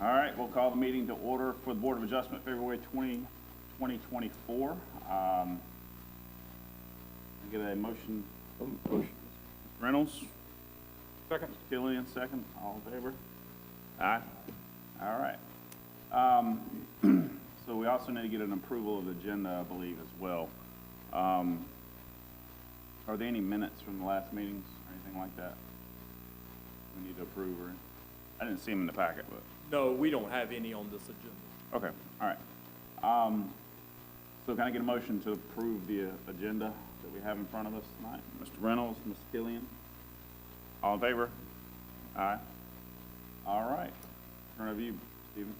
All right, we'll call the meeting to order for the Board of Adjustment, February 2024. Get a motion. Motion. Reynolds? Second. Killian, second. All in favor? Aye. All right. So we also need to get an approval of the agenda, I believe, as well. Are there any minutes from the last meetings or anything like that we need to approve? Or I didn't see them in the packet, but. No, we don't have any on this agenda. Okay, all right. So can I get a motion to approve the agenda that we have in front of us tonight? Mr. Reynolds, Ms. Killian? All in favor? Aye. All right. Turn over to you, Stephen.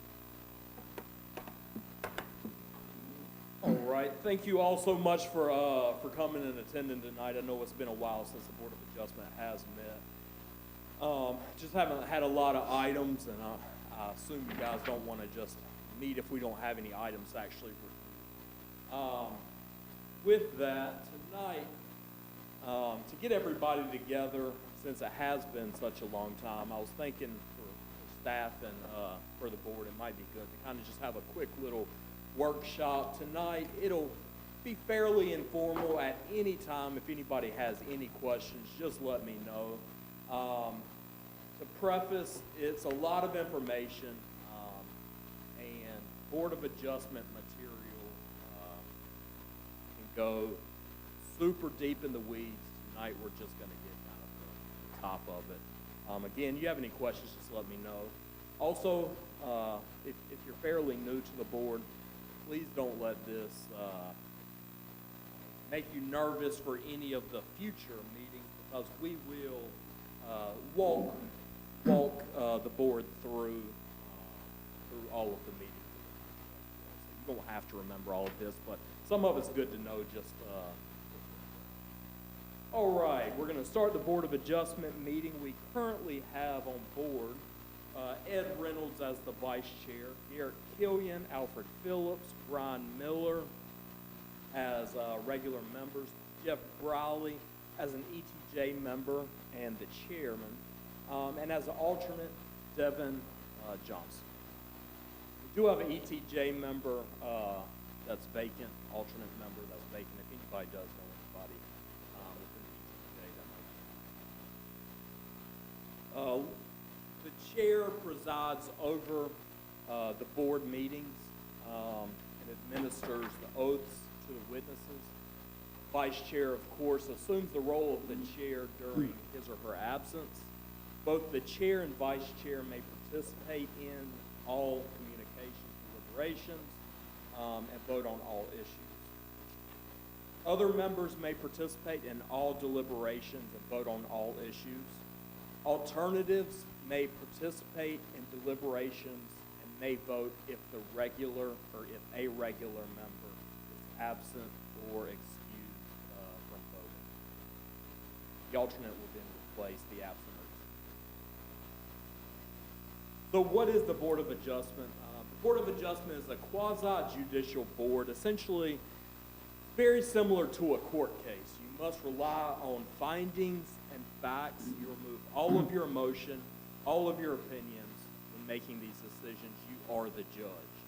All right. Thank you all so much for coming and attending tonight. I know it's been a while since the Board of Adjustment has met. Just haven't had a lot of items, and I assume you guys don't want to just meet if we don't have any items to actually review. With that, tonight, to get everybody together, since it has been such a long time, I was thinking for staff and for the board, it might be good to kind of just have a quick little workshop tonight. It'll be fairly informal at any time. If anybody has any questions, just let me know. To preface, it's a lot of information, and Board of Adjustment material can go super deep in the weeds. Tonight we're just going to get kind of the top of it. Again, you have any questions, just let me know. Also, if you're fairly new to the board, please don't let this make you nervous for any of the future meetings, because we will walk the board through all of the meetings. So you don't have to remember all of this, but some of it's good to know just. All right, we're going to start the Board of Adjustment meeting. We currently have on board Ed Reynolds as the vice chair, Garrett Killian, Alfred Phillips, Brian Miller as regular members, Jeff Briley as an ETJ member and the chairman, and as an alternate, Devin Johnson. We do have an ETJ member that's vacant, alternate member that's vacant. If anybody does know anybody within the ETJ, that might be. The chair presides over the board meetings and administers the oaths to the witnesses. Vice chair, of course, assumes the role of the chair during his or her absence. Both the chair and vice chair may participate in all communications, deliberations, and vote on all issues. Other members may participate in all deliberations and vote on all issues. Alternatives may participate in deliberations and may vote if a regular member is absent or excused from voting. The alternate will then replace the absent. So what is the Board of Adjustment? The Board of Adjustment is a quasi-judicial board, essentially very similar to a court case. You must rely on findings and facts. You remove all of your emotion, all of your opinions when making these decisions. You are the judge.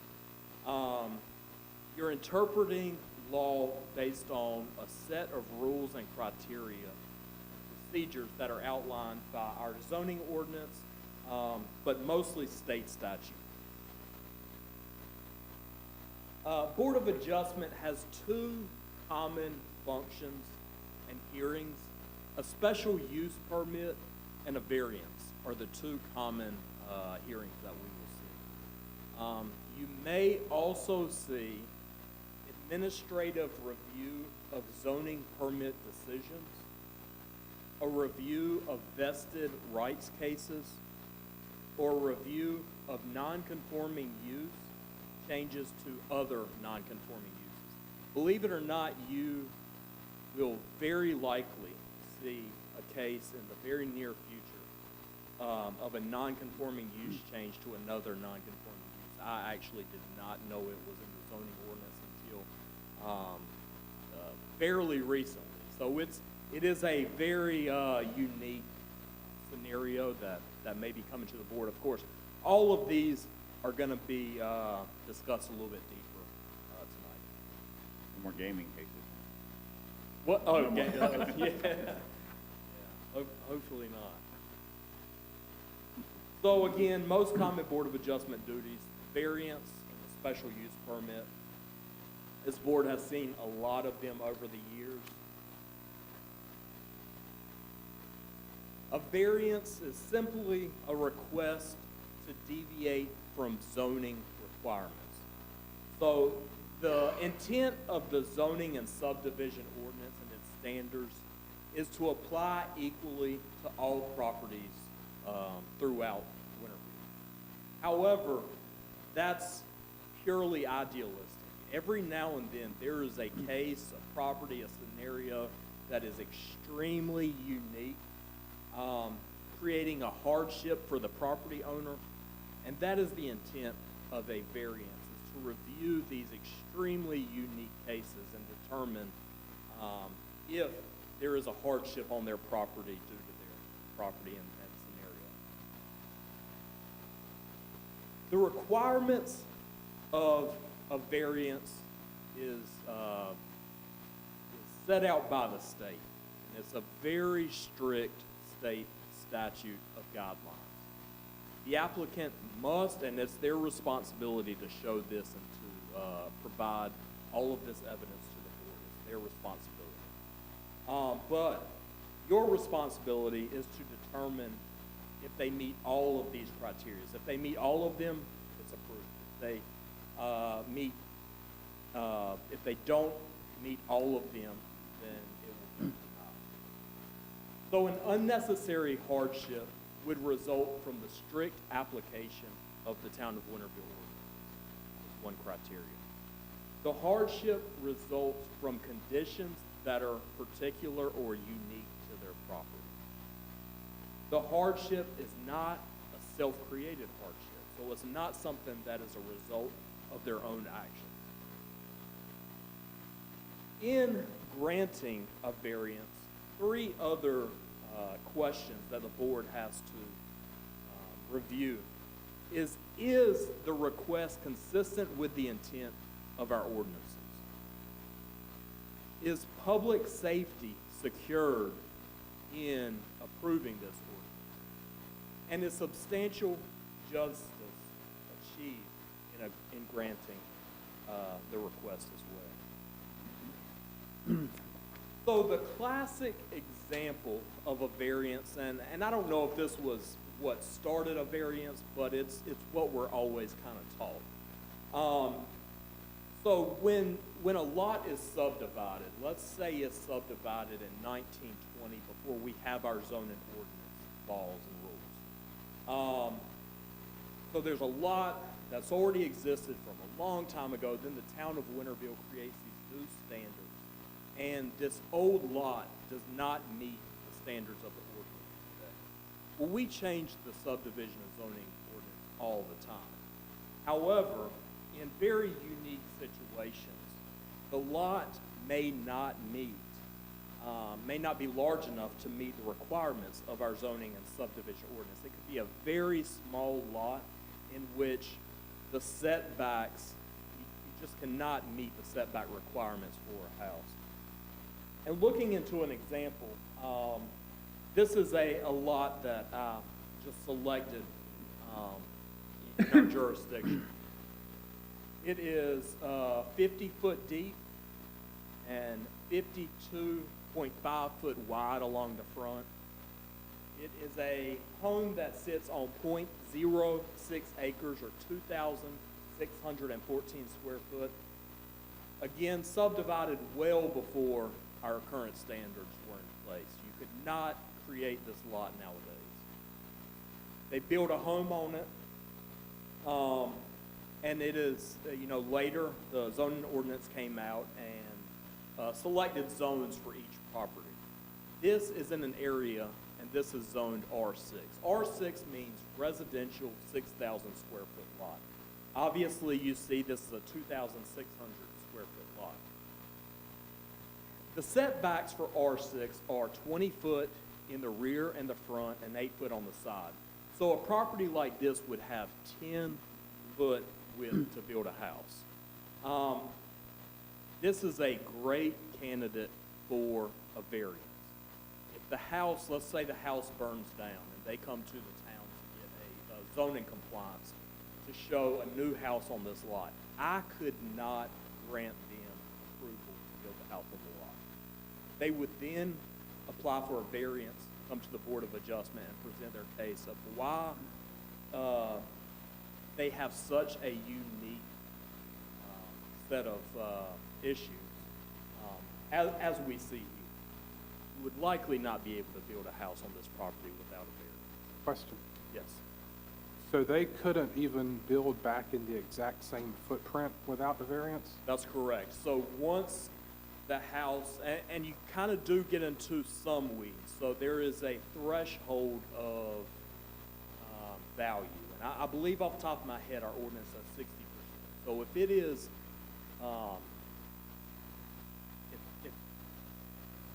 You're interpreting law based on a set of rules and criteria, procedures that are outlined by our zoning ordinance, but mostly state statute. Board of Adjustment has two common functions and hearings. A special use permit and a variance are the two common hearings that we will see. You may also see administrative review of zoning permit decisions, a review of vested rights cases, or review of non-conforming use changes to other non-conforming uses. Believe it or not, you will very likely see a case in the very near future of a non-conforming use change to another non-conforming use. I actually did not know it was in the zoning ordinance until fairly recently. So it is a very unique scenario that may be coming to the board. Of course, all of these are gonna be, discussed a little bit deeper, tonight. No more gaming cases. What, oh, okay, yeah. Yeah, hopefully not. So again, most common Board of Adjustment duties, variance and the special use permit. This board has seen a lot of them over the years. A variance is simply a request to deviate from zoning requirements. So the intent of the zoning and subdivision ordinance and its standards is to apply equally to all properties throughout Winterville. However, that's purely idealistic. Every now and then there is a case, a property, a scenario that is extremely unique, creating a hardship for the property owner, and that is the intent of a variance, is to review these extremely unique cases and determine if there is a hardship on their property due to their property and scenario. The requirements of a variance is set out by the state, and it's a very strict state statute of guidelines. The applicant must, and it's their responsibility to show this and to provide all of this evidence to the board. It's their responsibility. But your responsibility is to determine if they meet all of these criteria. If they meet all of them, it's approved. If they don't meet all of them, then it will be denied. So an unnecessary hardship would result from the strict application of the Town of Winterville ordinance. That's one criteria. The hardship results from conditions that are particular or unique to their property. The hardship is not a self-created hardship, so it's not something that is a result of their own actions. In granting a variance, three other questions that the board has to review is the request consistent with the intent of our ordinances? Is public safety secured in approving this ordinance? And is substantial justice achieved in granting the request as well? So the classic example of a variance, and I don't know if this was what started a variance, but it's what we're always kind of taught. So when a lot is subdivided, let's say it's subdivided in 1920 before we have our zoning ordinance laws and rules. So there's a lot that's already existed from a long time ago. Then the town of Winterville creates these new standards. And this old lot does not meet the standards of the ordinance today. Well, we change the subdivision and zoning ordinance all the time. However, in very unique situations, the lot may not be large enough to meet the requirements of our zoning and subdivision ordinance. It could be a very small lot in which the setbacks, you just cannot meet the setback requirements for a house. And looking into an example, this is a lot that I just selected in our jurisdiction. It is 50 foot deep and 52.5 foot wide along the front. It is a home that sits on 0.06 acres or 2,614 square foot. Again, subdivided well before our current standards were in place. You could not create this lot nowadays. They built a home on it, and it is, later the zoning ordinance came out and selected zones for each property. This is in an area, and this is zoned R6. R6 means residential 6,000 square foot lot. Obviously, you see this is a 2,600 square foot lot. The setbacks for R6 are 20 foot in the rear and the front and 8 foot on the side. So a property like this would have 10 foot width to build a house. This is a great candidate for a variance. If the house, let's say the house burns down and they come to the town to get a zoning compliance to show a new house on this lot, I could not grant them approval to build the house on the lot. They would then apply for a variance, come to the Board of Adjustment and present their case of why they have such a unique set of issues. As we see here, you would likely not be able to build a house on this property without a variance. Question. Yes. So they couldn't even build back in the exact same footprint without the variance? That's correct. So once the house, and you kind of do get into some weeds, so there is a threshold of value. And I believe off the top of my head, our ordinance says 60%. So if it is,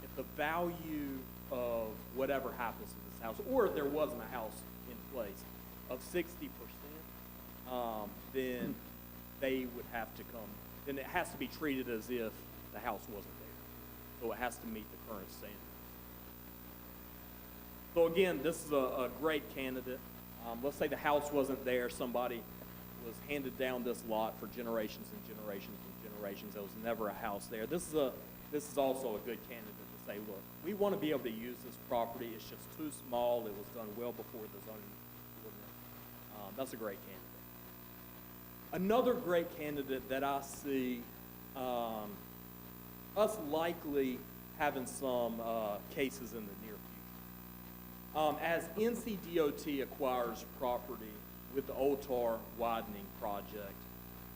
if the value of whatever happens to this house, or if there wasn't a house in place of 60%, then they would have to come, then it has to be treated as if the house wasn't there. So it has to meet the current standards. So again, this is a great candidate. Let's say the house wasn't there, somebody was handed down this lot for generations and generations and generations. There was never a house there. This is also a good candidate to say, look, we want to be able to use this property. It's just too small. It was done well before the zoning ordinance. That's a great candidate. Another great candidate that I see us likely having some cases in the near future. As NCDOT acquires property with the Old Tar widening project,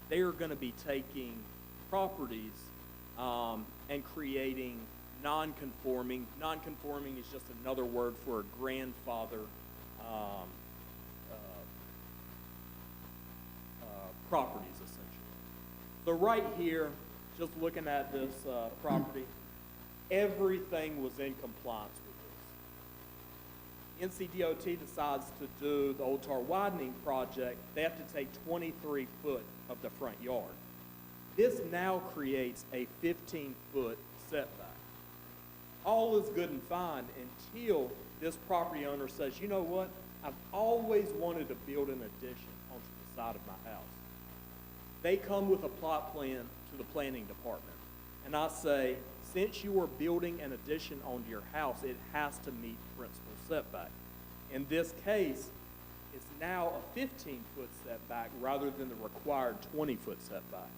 they are going to be taking properties and creating non-conforming. Non-conforming is just another word for a grandfather properties, essentially. So right here, just looking at this property, everything was in compliance with this. NCDOT decides to do the Old Tar widening project. They have to take 23 foot of the front yard. This now creates a 15-foot setback. All is good and fine until this property owner says, you know what, I've always wanted to build an addition onto the side of my house. They come with a plot plan to the planning department, and I say, since you are building an addition onto your house, it has to meet principal setback. In this case, it's now a 15-foot setback rather than the required 20-foot setback.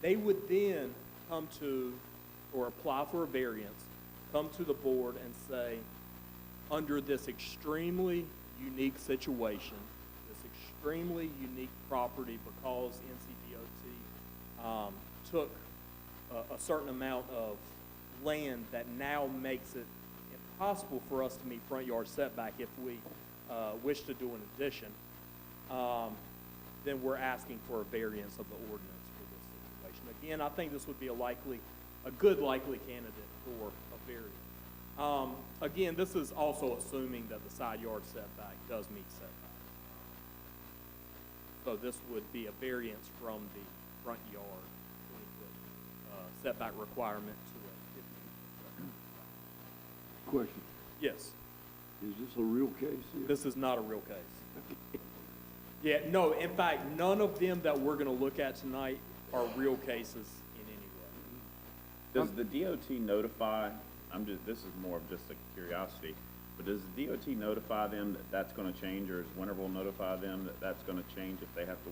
They would then come to, or apply for a variance, come to the board and say, under this extremely unique situation, this extremely unique property, because NCDOT took a certain amount of land that now makes it impossible for us to meet front yard setback if we wish to do an addition, then we're asking for a variance of the ordinance for this situation. Again, I think this would be a good likely candidate for a variance. Again, this is also assuming that the side yard setback does meet setback. So this would be a variance from the front yard 20-foot setback requirement to a 15-foot. Question, Yes, is this a real case here? this is not a real case. Yeah, no, in fact, none of them that we're going to look at tonight are real cases in any way. Does the DOT notify, this is more of just a curiosity, but does the DOT notify them that that's gonna change, or does Winterville notify them that that's gonna change if they have to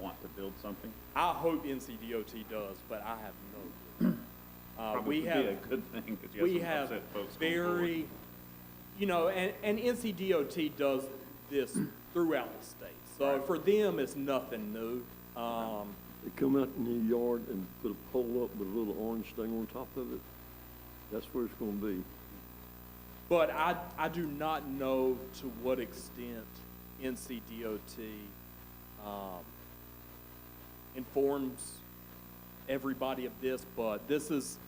want to build something? I hope NCDOT does, but I have no clue. Probably We would have, be a good thing, because you we have have some upset folks going forward. very, you know, and NCDOT does this throughout the state. So Right. for them, it's nothing new. They come out in the yard and put a pole up with a little orange thing on top of it? That's where it's gonna be. But I do not know to what extent NCDOT informs everybody of this, but this is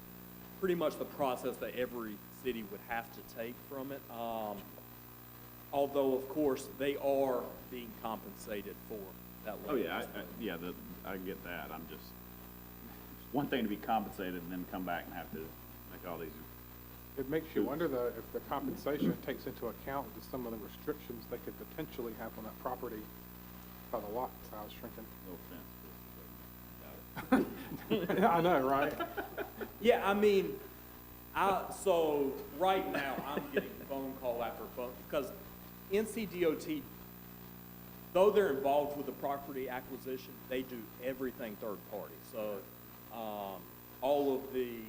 pretty much the process that every city would have to take from it. Although, of course, they are being compensated for that Oh, way. yeah, I get that, I'm just, it's one thing to be compensated and then come back and have to make all these, It makes you wonder, though, if the compensation takes into account some of the restrictions they could potentially have on that property by the lot size shrinking. no offense. I know, right? Yeah, I mean, so right now, I'm getting phone call after phone, because NCDOT, though they're involved with the property acquisition, they do everything third party. So, all of the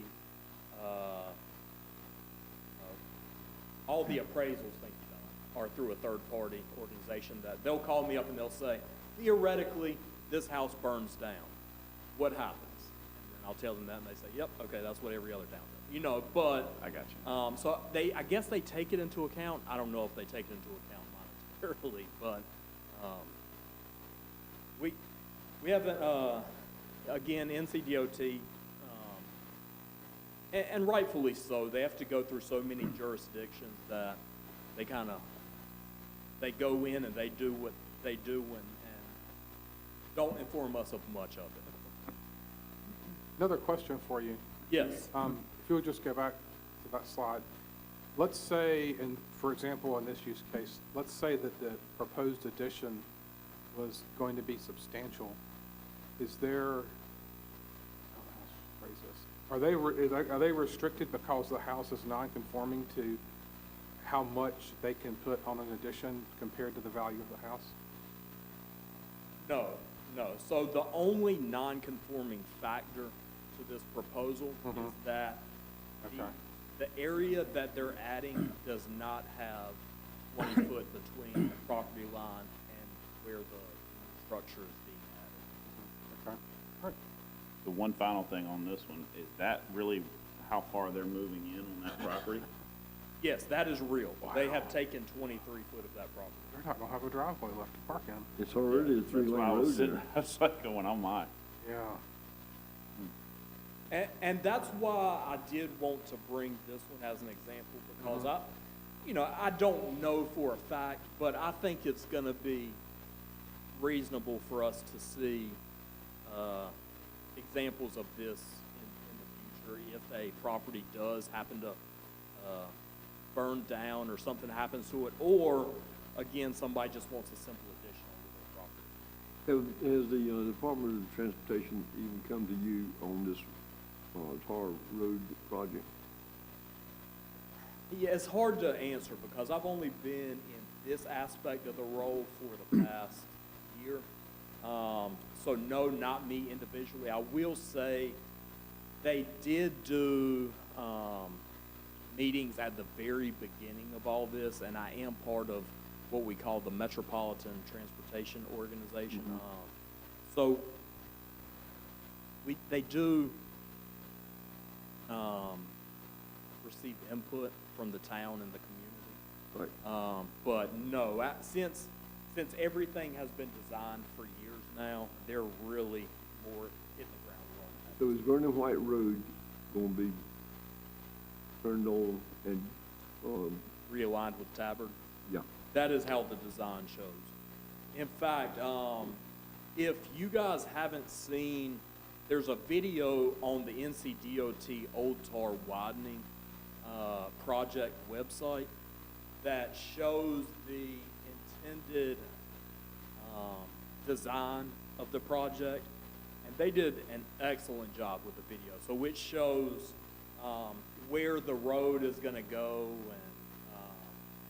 appraisals they done are through a third party organization that they'll call me up and they'll say, theoretically, this house burns down. What happens? And then I'll tell them that and they say, yep, okay, that's what every other town does. You know, but, I got you. so I guess they take it into account. I don't know if they take it into account monetarily, but, we haven't, again, NCDOT, and rightfully so, they have to go through so many jurisdictions that they they go in and they do what they do and don't inform us of much of it. Another question for you. Yes. If you would just go back to that slide. Let's say, for example, in this use case, let's say that the proposed addition was going to be substantial. Is there, I don't know how to phrase this. Are they restricted because the house is non-conforming to how much they can put on an addition compared to the value of the house? No. So the only non-conforming factor to this proposal is that the area that they're adding does not have 20 foot between the property line and where the structure is being added. Okay, all right. The one final thing on this one, is that really how far they're moving in on that property? Yes, that is real. They have taken 23 foot of that property. They're not gonna have a driveway left to park in. It's already a That's why three-lane I was road sitting, there. that's like going, oh my. Yeah. And that's why I did want to bring this one as an example, because I don't know for a fact, but I think it's gonna be reasonable for us to see, examples of this in the future if a property does happen to, burn down or something happens to it, or again, somebody just wants a simple addition on their property. Has the Department of Transportation even come to you on this tar road project? Yeah, it's hard to answer because I've only been in this aspect of the role for the past year. So no, not me individually. I will say they did do meetings at the very beginning of all this, and I am part of what we call the Metropolitan Transportation Organization. So they do receive input from the town and the community. Right. But no, since everything has been designed for years now, they're really more hitting the ground running. So is Vernon White Road gonna be turned on and, Realigned with Tabard. yeah, That is how the design shows. In fact, if you guys haven't seen, there's a video on the NCDOT Old Tar Widening project website that shows the intended design of the project, and they did an excellent job with the video. So it shows where the road is going to go and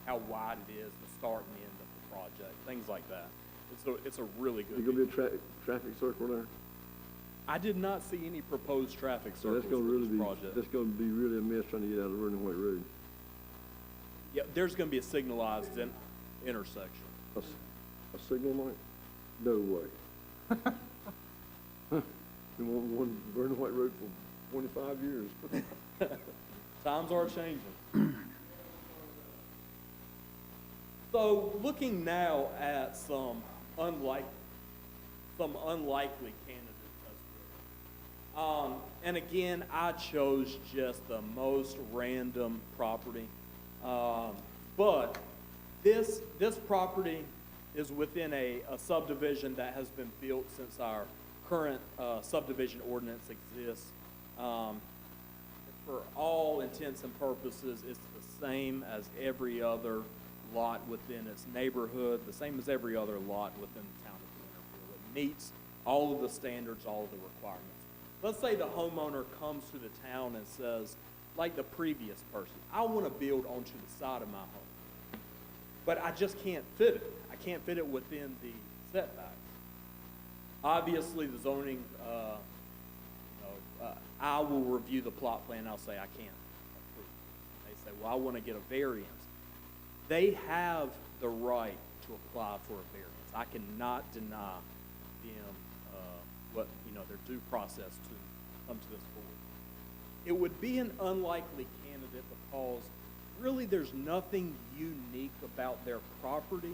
how wide it is, the start and end of the project, things like that. It's a really good there's gonna video. be a traffic circle there? I did not see any proposed traffic So circles that's gonna for really this be, project. that's gonna be really a mess trying to get out of Vernon White Road. Yeah, there's going to be a signalized intersection. A signal light? No way. Been wanting one Vernon White Road for 25 years. Times are changing. So looking now at some unlikely candidates as well. And again, I chose just the most random property. But this property is within a subdivision that has been built since our current subdivision ordinance exists. For all intents and purposes, it's the same as every other lot within its neighborhood, the same as every other lot within the town of Winterville. It meets all of the standards, all of the requirements. Let's say the homeowner comes to the town and says, like the previous person, I want to build onto the side of my home, but I just can't fit it. I can't fit it within the setbacks. Obviously, the zoning, I will review the plot plan, I'll say I can't approve. They say, well, I want to get a variance. They have the right to apply for a variance. I cannot deny them their due process to come to this board. It would be an unlikely candidate because really there's nothing unique about their property.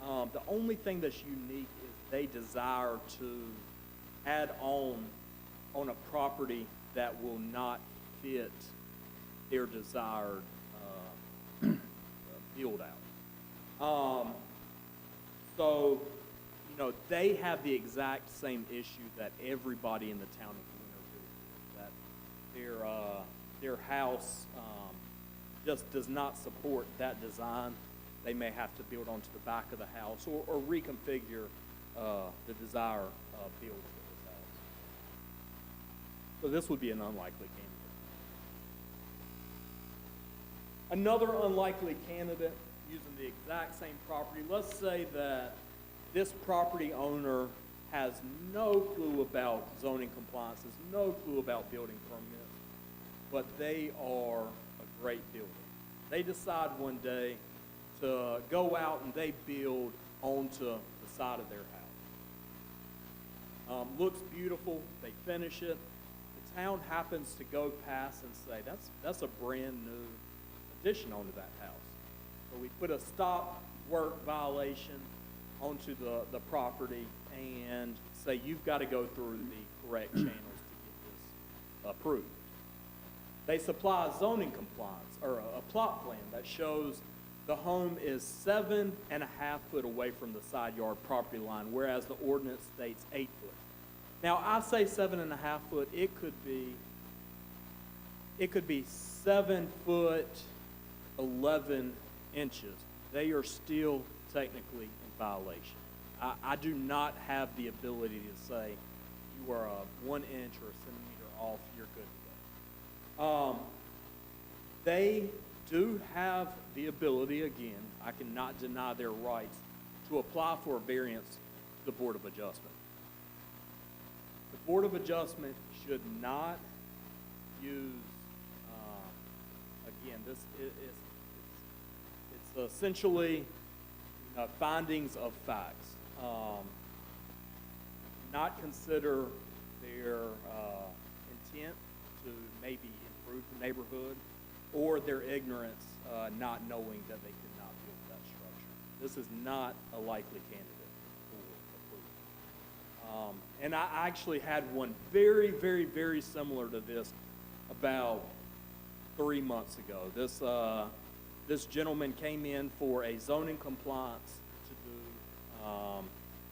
The only thing that's unique is they desire to add on a property that will not fit their desired build out. So, they have the exact same issue that everybody in the town of Winterville, that their house just does not support that design. They may have to build onto the back of the house or reconfigure the desired build for this house. So this would be an unlikely candidate. Another unlikely candidate using the exact same property, let's say that this property owner has no clue about zoning compliances, no clue about building permits, but they are a great builder. They decide one day to go out and they build onto the side of their house. Looks beautiful, they finish it. The town happens to go past and say, that's a brand new addition onto that house. So we put a stop work violation onto the property and say you've got to go through the correct channels to get this approved. They supply a zoning compliance or a plot plan that shows the home is 7.5 foot away from the side yard property line, whereas the ordinance states 8 foot. Now I say 7.5 foot, it could be 7 foot 11 inches. They are still technically in violation. I do not have the ability to say you are a 1 inch or a centimeter off, you're good to go. They do have the ability, again, I cannot deny their rights, to apply for a variance to the Board of Adjustment. The Board of Adjustment should not use, again, it's essentially findings of facts. Not consider their intent to maybe improve the neighborhood or their ignorance not knowing that they could not build that structure. This is not a likely candidate for approval. And I actually had one very, very, very similar to this about 3 months ago. This gentleman came in for a zoning compliance to do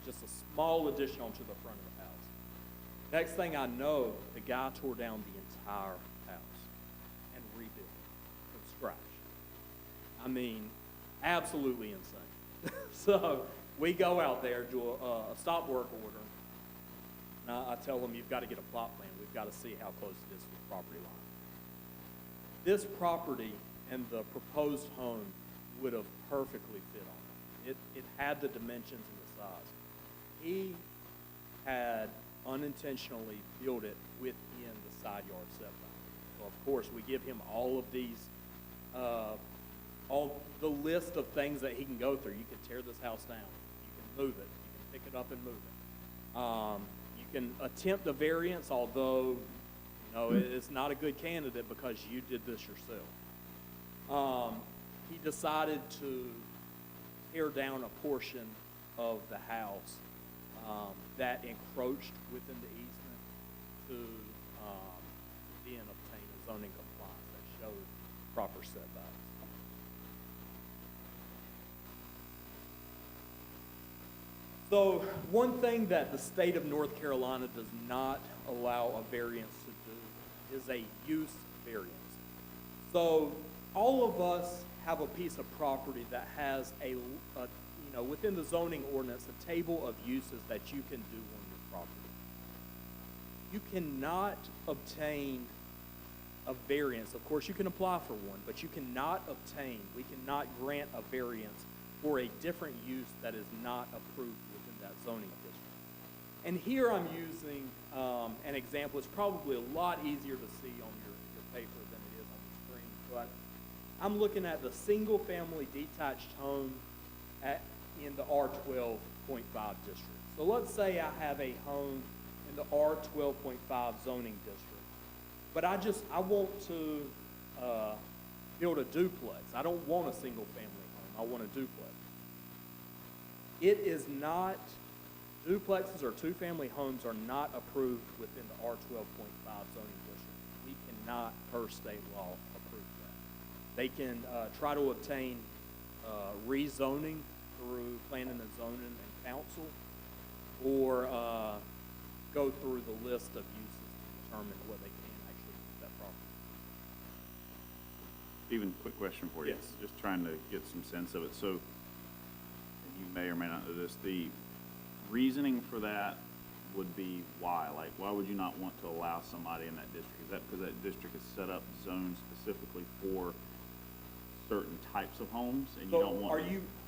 just a small addition onto the front of the house. Next thing I know, the guy tore down the entire house and rebuilt it from scratch. I mean, absolutely insane. So we go out there, do a stop work order, and I tell them, you've got to get a plot plan. We've got to see how close it is to the property line. This property and the proposed home would have perfectly fit on it. It had the dimensions and the size. He had unintentionally built it within the side yard setback. So of course we give him all of these, all the list of things that he can go through. You can tear this house down. You can move it. You can pick it up and move it. You can attempt a variance, although it's not a good candidate because you did this yourself. He decided to tear down a portion of the house that encroached within the easement to then obtain a zoning compliance that showed proper setbacks. So one thing that the state of North Carolina does not allow a variance to do is a use variance. So all of us have a piece of property that has within the zoning ordinance, a table of uses that you can do on your property. You cannot obtain a variance. Of course, you can apply for one, but we cannot grant a variance for a different use that is not approved within that zoning district. And here I'm using an example. It's probably a lot easier to see on your paper than it is on the screen, but I'm looking at the single-family detached home in the R12.5 district. So let's say I have a home in the R12.5 zoning district, but I want to build a duplex. I don't want a single-family home. I want a duplex. It is not, duplexes or two-family homes are not approved within the R12.5 zoning district. We cannot, per state law, approve that. They can try to obtain rezoning through planning and zoning and council, or go through the list of uses to determine what they can actually use that property. Stephen, quick question for you. Yes. Just trying to get some sense of it. So, and you may or may not know this, the reasoning for that would be why? Like, why would you not want to allow somebody in that district? Is that because that district is set up, zoned specifically for certain types of homes, and you don't want?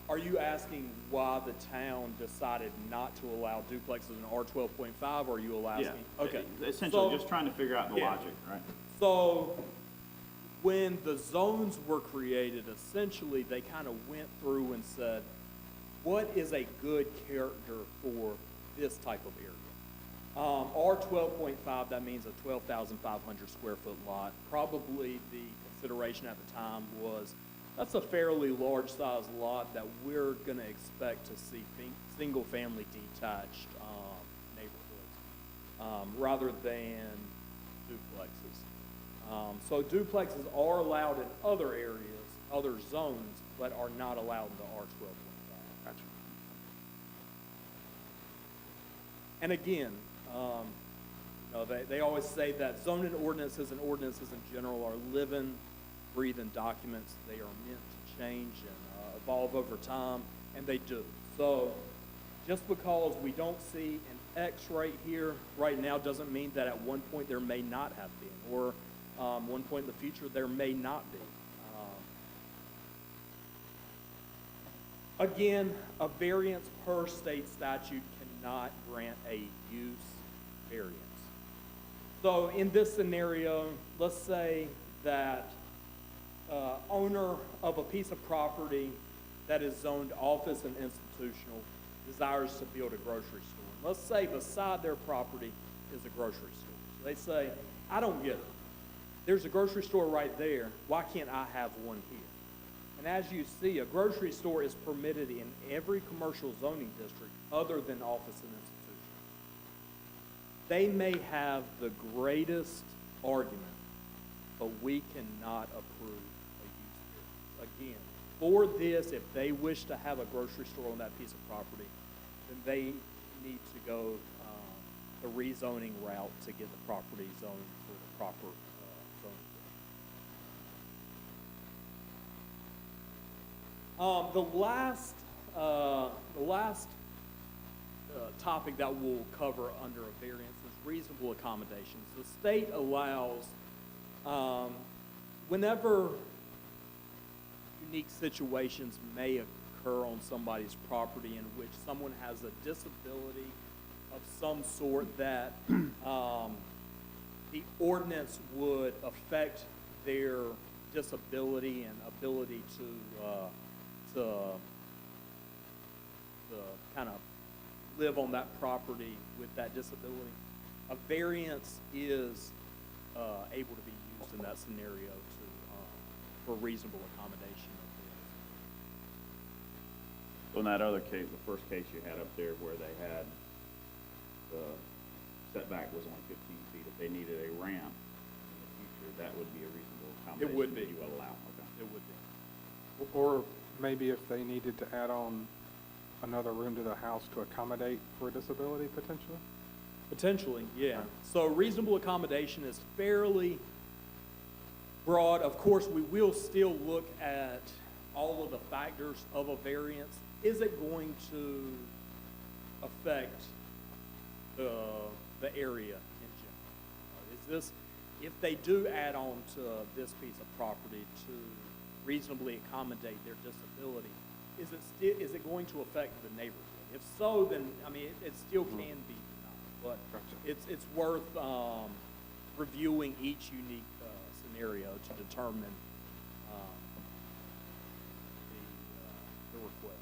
Are you asking why the town decided not to allow duplexes in R12.5, or are you asking? Yeah. Okay. Essentially, So- just trying to figure out the Yeah. logic, right? So when the zones were created, essentially they kind of went through and said, what is a good character for this type of area? R12.5, that means a 12,500 square foot lot. Probably the consideration at the time was, that's a fairly large size lot that we're gonna expect to see single-family detached neighborhoods, rather than duplexes. So duplexes are allowed in other areas, other zones, but are not allowed in the R12.5. Gotcha. And again, they always say that zoning ordinances and ordinances in general are living, breathing documents. They are meant to change and evolve over time, and they do. So just because we don't see an X right here right now doesn't mean that at one point there may not have been, or one point in the future there may not be. Again, a variance per state statute cannot grant a use variance. So in this scenario, let's say that owner of a piece of property that is zoned office and institutional desires to build a grocery store. Let's say beside their property is a grocery store. So they say, I don't get it. There's a grocery store right there. Why can't I have one here? And as you see, a grocery store is permitted in every commercial zoning district other than office and institution. They may have the greatest argument, but we cannot approve a use variance. Again, for this, if they wish to have a grocery store on that piece of property, then they need to go the rezoning route to get the property zoned for the proper zoning. The last topic that we'll cover under a variance is reasonable accommodations. The state allows, whenever unique situations may occur on somebody's property in which someone has a disability of some sort that the ordinance would affect their disability and ability to kind of live on that property with that disability, a variance is able to be used in that scenario for reasonable accommodation of this. So in that other case, the first case you had up there where they had the setback was only 15 feet, if they needed a ramp in the future, that would be a reasonable accommodation. would be. that You would allow, okay. It would be. Or maybe if they needed to add on another room to the house to accommodate for a disability potentially? Potentially, yeah. Right. So reasonable accommodation is fairly broad. Of course, we will still look at all of the factors of a variance. Is it going to affect the area in general? Is this, if they do add on to this piece of property to reasonably accommodate their disability, is it going to affect the neighborhood? If so, then, I mean, it still can be denied, but Gotcha. it's worth reviewing each unique scenario to determine the request.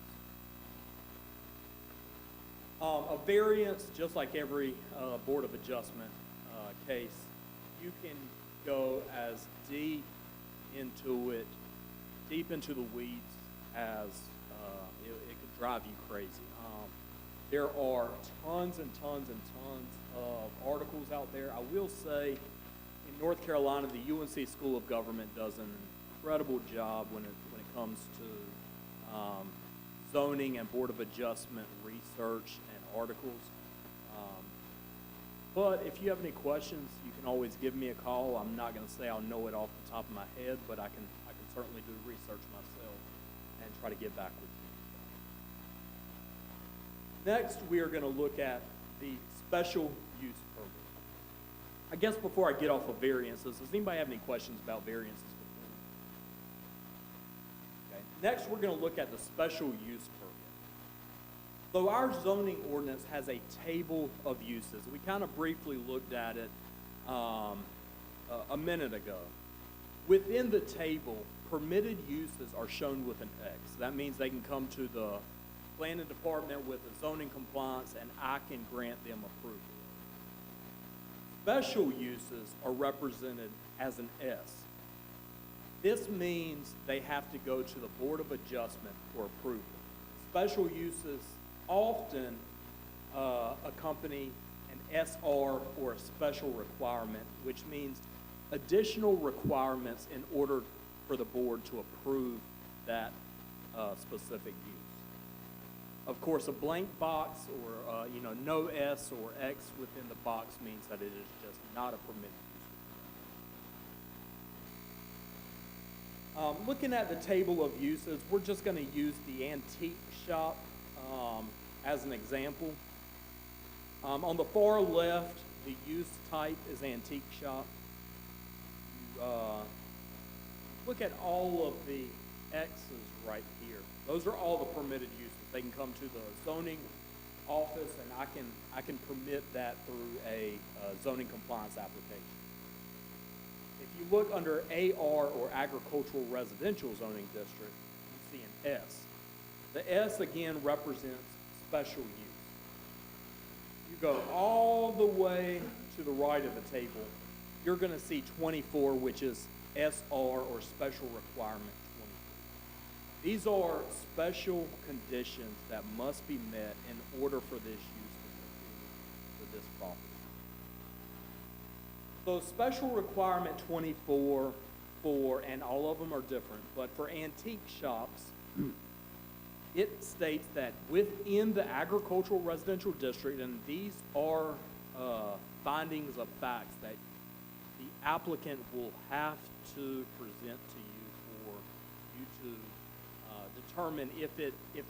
A variance, just like every Board of Adjustment case, you can go as deep into the weeds as it could drive you crazy. There are tons and tons and tons of articles out there. I will say, in North Carolina, the UNC School of Government does an incredible job when it comes to zoning and Board of Adjustment research and articles. But if you have any questions, you can always give me a call. I'm not going to say I'll know it off the top of my head, but I can certainly do research myself and try to get back with you. Next, we are going to look at the special use permit. I guess before I get off of variances, does anybody have any questions about variances before? Okay. Next, we're going to look at the special use permit. So our zoning ordinance has a table of uses. We kind of briefly looked at it a minute ago. Within the table, permitted uses are shown with an X. That means they can come to the planning department with a zoning compliance and I can grant them approval. Special uses are represented as an S. This means they have to go to the Board of Adjustment for approval. Special uses often accompany an SR or a special requirement, which means additional requirements in order for the board to approve that specific use. Of course, a blank box or no S or X within the box means that it is just not a permitted use. Looking at the table of uses, we're just going to use the antique shop as an example. On the far left, the use type is antique shop. Look at all of the X's right here. Those are all the permitted uses. They can come to the zoning office, and I can permit that through a zoning compliance application. If you look under AR or agricultural residential zoning district, you see an S. The S again represents special use. You go all the way to the right of the table, you're going to see 24, which is SR or special requirement 24. These are special conditions that must be met in order for this use to continue for this property. So special requirement 24 and all of them are different, but for antique shops, it states that within the agricultural residential district, and these are findings of facts that the applicant will have to present to you for you to determine if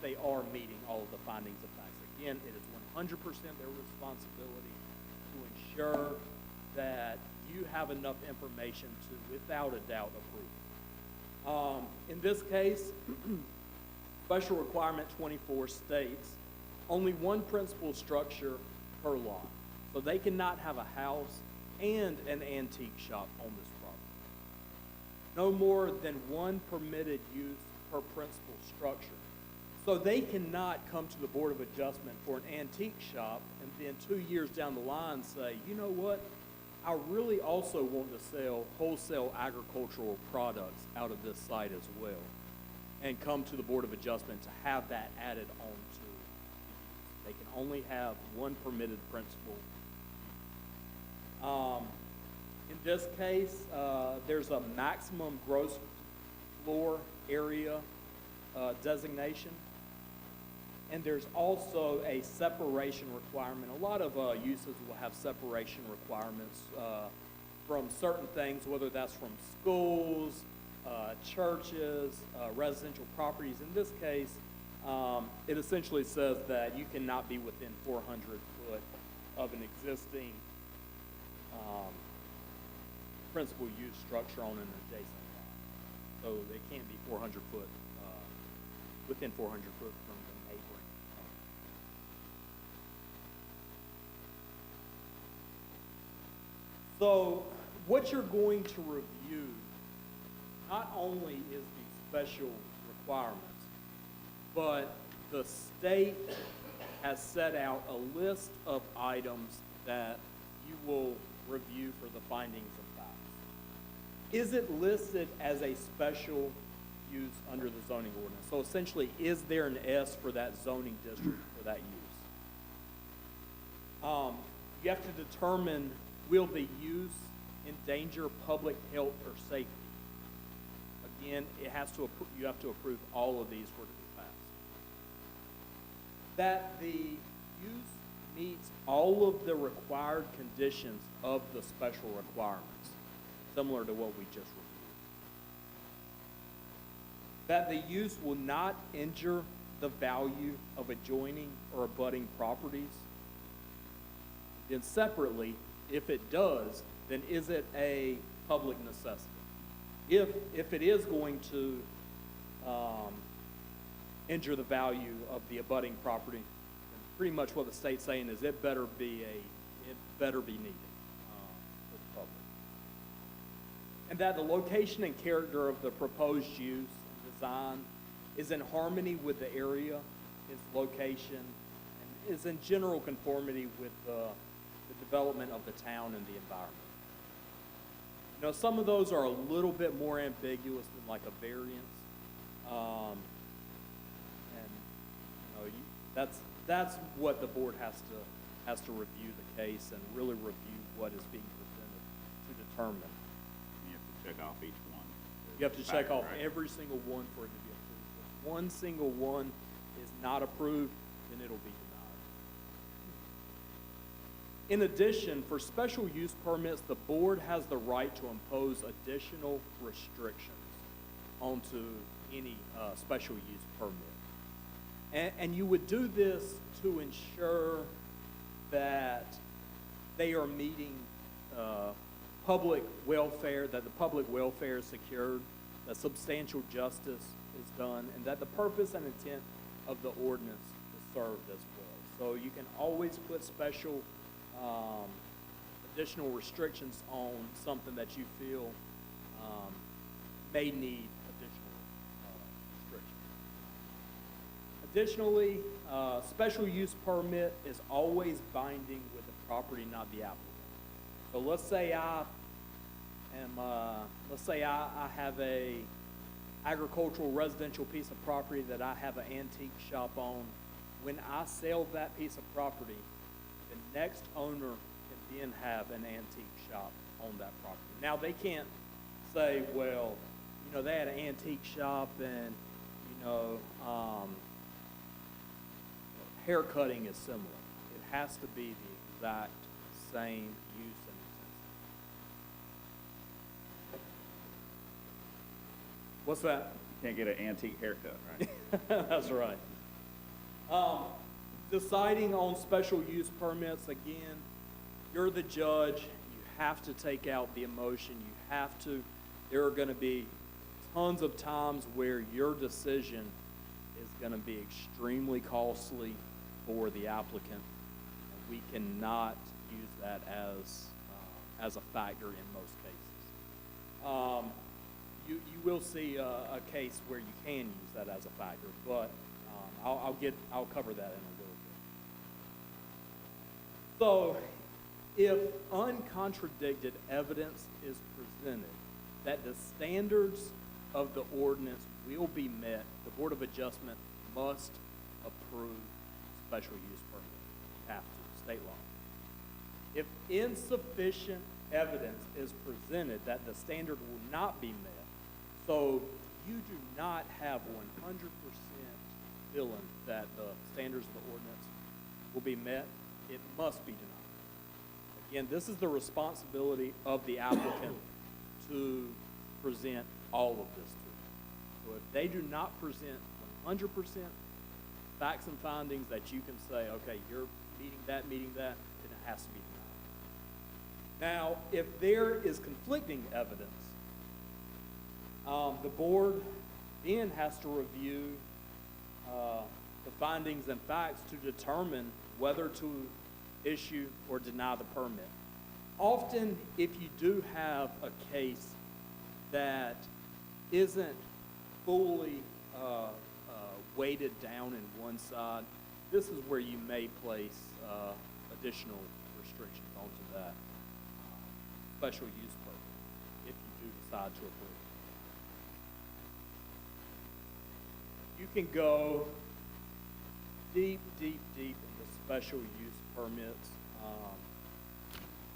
they are meeting all of the findings of facts. Again, it is 100% their responsibility to ensure that you have enough information to, without a doubt, approve. In this case, special requirement 24 states only one principal structure per lot. So they cannot have a house and an antique shop on this property. No more than one permitted use per principal structure. So they cannot come to the Board of Adjustment for an antique shop and then 2 years down the line say, you know what, I really also want to sell wholesale agricultural products out of this site as well, and come to the Board of Adjustment to have that added on to the use. They can only have one permitted principal. In this case, there's a maximum gross floor area designation. And there's also a separation requirement. A lot of uses will have separation requirements from certain things, whether that's from schools, churches, residential properties. In this case, it essentially says that you cannot be within 400 foot of an existing principal use structure on an adjacent lot. So it can't be 400 foot, within 400 foot from the neighboring home. So what you're going to review not only is the special requirements, but the state has set out a list of items that you will review for the findings of facts. Is it listed as a special use under the zoning ordinance? So essentially, is there an S for that zoning district for that use? You have to determine, will the use endanger public health or safety? Again, you have to approve all of these for it to be passed. That the use meets all of the required conditions of the special requirements, similar to what we just reviewed. That the use will not injure the value of adjoining or abutting properties. Then separately, if it does, then is it a public necessity? If it is going to injure the value of the abutting property, then pretty much what the state's saying is it better be needed for the public. And that the location and character of the proposed use and design is in harmony with the area, its location, and is in general conformity with the development of the town and the environment. You know, some of those are a little bit more ambiguous than like a variance. And you know, that's what the board has to review the case and really review what is being presented to determine. You have to check off each one. You have to check off Right? every single one for it to be approved. If one single one is not approved, then it'll be denied. In addition, for special use permits, the board has the right to impose additional restrictions onto any special use permit. And you would do this to ensure that they are meeting public welfare, that the public welfare is secured, that substantial justice is done, and that the purpose and intent of the ordinance is served as well. So you can always put special additional restrictions on something that you feel may need additional restrictions. Additionally, special use permit is always binding with the property, not the applicant. So let's say I have a agricultural residential piece of property that I have an antique shop on. When I sell that piece of property, the next owner can then have an antique shop on that property. Now, they can't say, well, you know, they had an antique shop and, you know, haircutting is similar. It has to be the exact same use and necessity. What's that? You can't get an antique haircut, right? That's right. Deciding on special use permits, again, you're the judge. You have to take out the emotion. There are going to be tons of times where your decision is going to be extremely costly for the applicant. And we cannot use that as a factor in most cases. You will see a case where you can use that as a factor, but I'll cover that in a little bit. So, if uncontradicted evidence is presented that the standards of the ordinance will be met, the Board of Adjustment must approve special use permit. Have to, state law. If insufficient evidence is presented that the standard will not be met, so you do not have 100% feeling that the standards of the ordinance will be met, it must be denied. Again, this is the responsibility of the applicant to present all of this to you. So if they do not present 100% facts and findings that you can say, okay, you're meeting that, then it has to be denied. Now, if there is conflicting evidence, the board then has to review the findings and facts to determine whether to issue or deny the permit. Often, if you do have a case that isn't fully weighted down in one side, this is where you may place additional restrictions onto that special use permit if you do decide to approve. You can go deep into special use permits.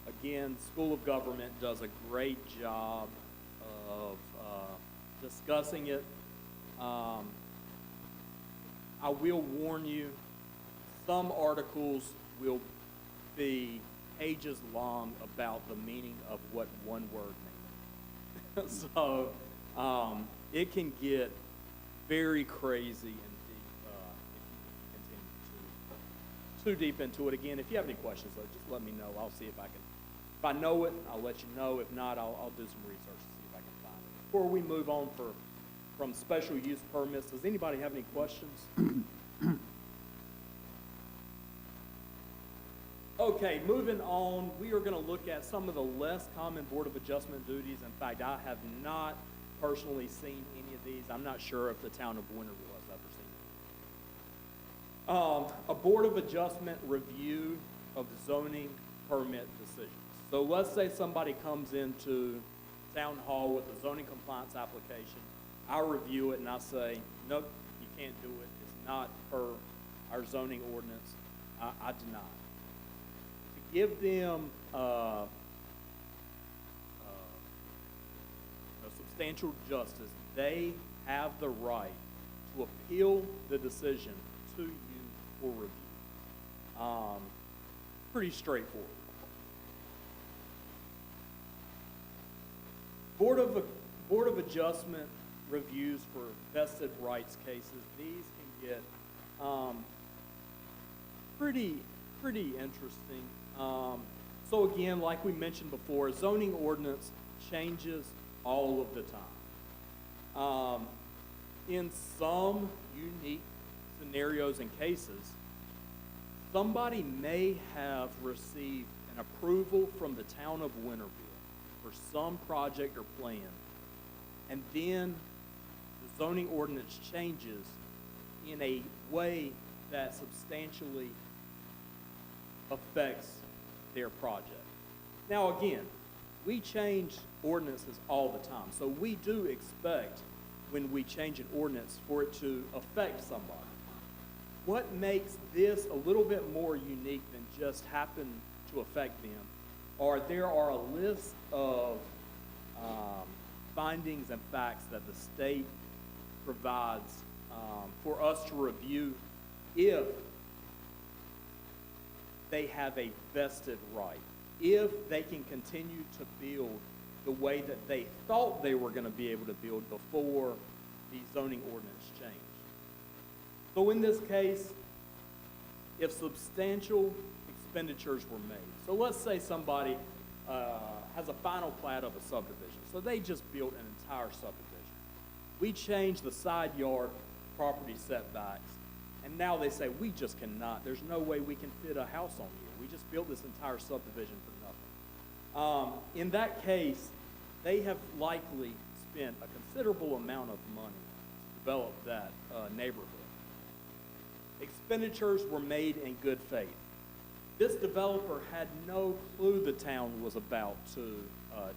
Again, School of Government does a great job of discussing it. I will warn you, some articles will be pages long about the meaning of what one word means. So it can get very crazy and deep if you continue too deep into it. Again, if you have any questions, though, just let me know. I'll see if I can. If I know it, I'll let you know. If not, I'll do some research to see if I can find it. Before we move on from special use permits, does anybody have any questions? Okay, moving on, we are going to look at some of the less common Board of Adjustment duties. In fact, I have not personally seen any of these. I'm not sure if the town of Winterville has ever seen them. A Board of Adjustment review of zoning permit decisions. So let's say somebody comes into town hall with a zoning compliance application. I review it and I say, nope, you can't do it. It's not per our zoning ordinance. I deny it. To give them substantial justice, they have the right to appeal the decision to you for review. Pretty straightforward. Board of Adjustment reviews for vested rights cases, these can get pretty interesting. So again, like we mentioned before, zoning ordinance changes all of the time. In some unique scenarios and cases, somebody may have received an approval from the town of Winterville for some project or plan, and then the zoning ordinance changes in a way that substantially affects their project. Now again, we change ordinances all the time, so we do expect when we change an ordinance for it to affect somebody. What makes this a little bit more unique than just happen to affect them are there are a list of findings and facts that the state provides for us to review if they have a vested right, if they can continue to build the way that they thought they were going to be able to build before the zoning ordinance changed. So in this case, if substantial expenditures were made, so let's say somebody has a final plat of a subdivision, so they just built an entire subdivision. We change the side yard property setbacks, and now they say, we just cannot, there's no way we can fit a house on here. We just built this entire subdivision for nothing. In that case, they have likely spent a considerable amount of money to develop that neighborhood. Expenditures were made in good faith. This developer had no clue the town was about to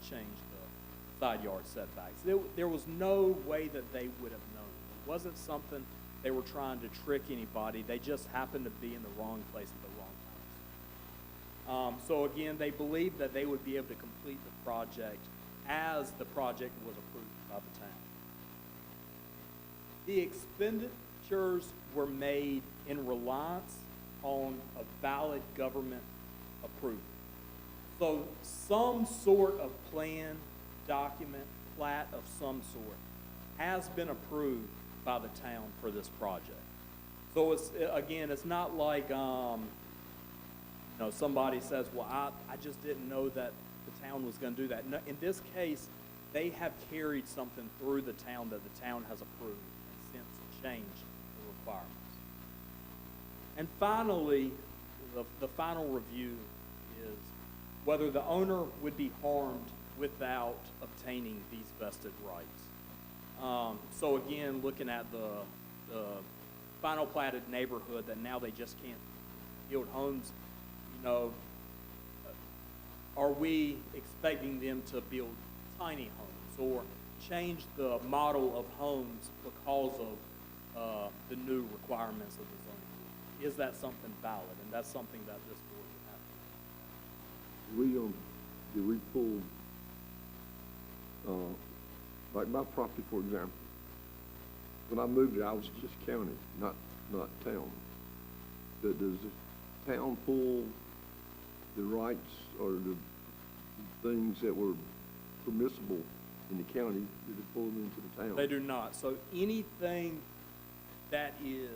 change the side yard setbacks. There was no way that they would have known. It wasn't something they were trying to trick anybody. They just happened to be in the wrong place at the wrong time. So again, they believed that they would be able to complete the project as the project was approved by the town. The expenditure expenditures were made in reliance on a valid government approval. So some sort of plan, document, plat of some sort has been approved by the town for this project. So it's, again, it's not like, somebody says, well, I just didn't know that the town was gonna do that. No, in this case, they have carried something through the town that the town has approved and since changed the requirements. And finally, the final review is whether the owner would be harmed without obtaining these vested rights. So again, looking at the final platted neighborhood that now they just can't build homes, are we expecting them to build tiny homes or change the model of homes because of the new requirements of the zoning? Is that something valid? And that's something that this board would have to. Did we pull, like my property, for example, when I moved it, I was just county, not town. Does the town pull the rights or the things that were permissible in the county, did it pull them into the town? They do not. So anything that is,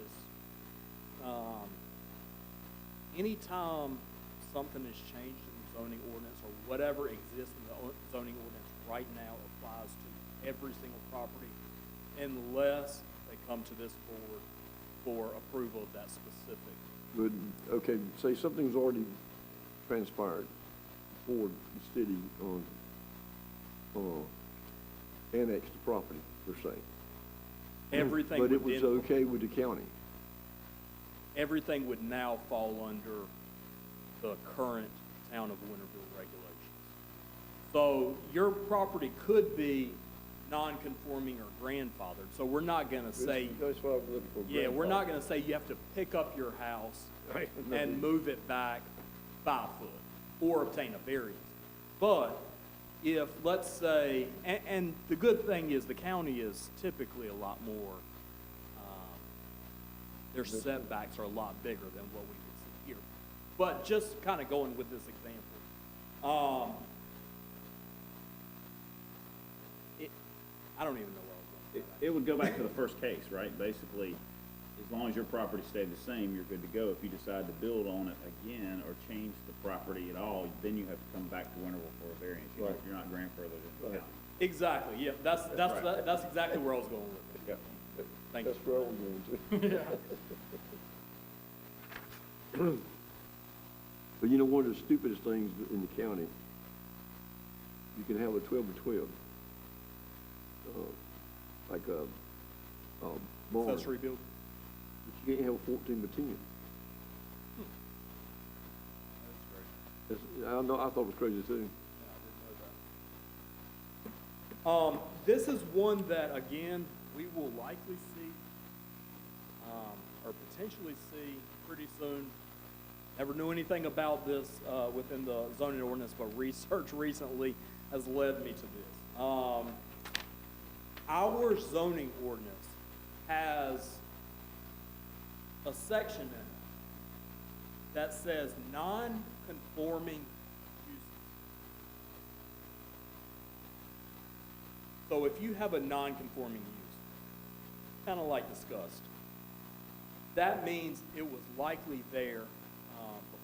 anytime something is changed in the zoning ordinance or whatever exists in the zoning ordinance right now applies to every single property unless they come to this board for approval of that specific. Good, okay, say something's already transpired before the city annexed the property, per se. Everything But it was within- okay with the county. Everything would now fall under the current town of Winterville regulations. So your property could be non-conforming or grandfathered, so we're not gonna say, That's what I was looking for. yeah, we're not gonna say you have to pick up your house Right. and move it back 5 foot or obtain a variance. But if, let's say, and the good thing is the county is typically a lot more, their setbacks are a lot bigger than what we would see here. But just kind of going with this example, I don't even know where I was going. It would go back to the first case, right? Basically, as long as your property stayed the same, you're good to go. If you decide to build on it again or change the property at all, then you have to come back to Winterville for a variance. You're not grandfathered in the Right. county. Exactly, yeah, that's exactly where I was going with it. Yeah. Thank you. That's where I was going to. But you know, one of the stupidest things in the county, you can have a 12 by 12. Like a barn. Accessory building. But you can't have a 14 by 10. That's great. I know, I thought it was crazy too. Yeah, I didn't know that. This is one that, again, we will likely see, or potentially see pretty soon. Never knew anything about this within the zoning ordinance, but research recently has led me to this. Our zoning ordinance has a section in it that says non-conforming uses. So if you have a non-conforming use, kind of like discussed, that means it was likely there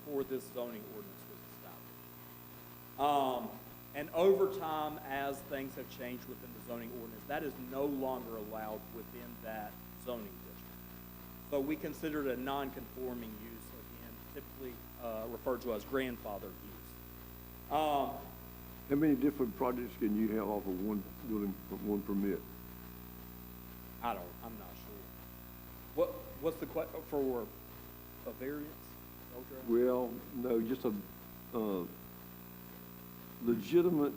before this zoning ordinance was established. And over time, as things have changed within the zoning ordinance, that is no longer allowed within that zoning district. So we consider it a non-conforming use, again, typically referred to as grandfathered use. How many different projects can you have off of one building, one permit? I'm not sure. What's the for a variance? Well, no, just a legitimate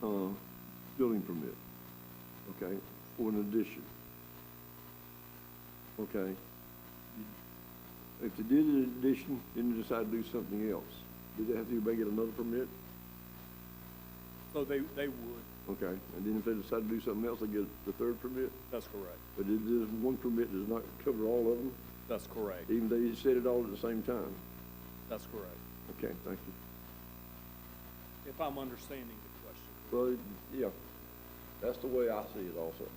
building permit, okay, for an addition. Okay. If they did an addition, then they decide to do something else, do they have to go back and get another permit? So they would. Okay, and then if they decide to do something else, they get the third permit? That's correct. But it is, one permit does not cover all of them, That's correct. even though you said it all at the same time? That's correct. Okay, thank you. If I'm understanding the question. Well, yeah, that's the way I see it also.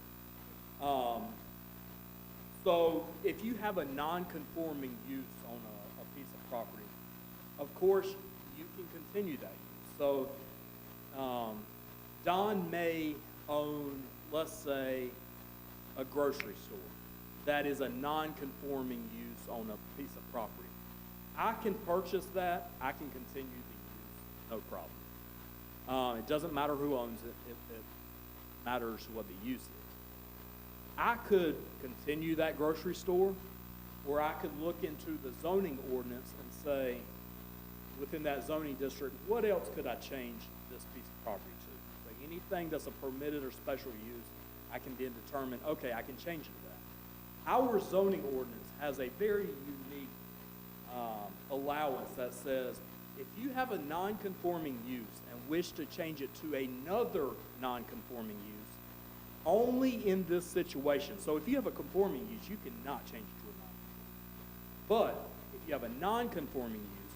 So if you have a non-conforming use on a piece of property, of course, you can continue that use. So, Don may own, let's say, a grocery store that is a non-conforming use on a piece of property. I can purchase that, I can continue the use, no problem. It doesn't matter who owns it, it matters what the use is. I could continue that grocery store, or I could look into the zoning ordinance and say, within that zoning district, what else could I change this piece of property to? So anything that's a permitted or special use, I can then determine, okay, I can change it to that. Our zoning ordinance has a very unique allowance that says, if you have a non-conforming use and wish to change it to another non-conforming use, only in this situation. So if you have a conforming use, you cannot change it to a non-conforming. But if you have a non-conforming use,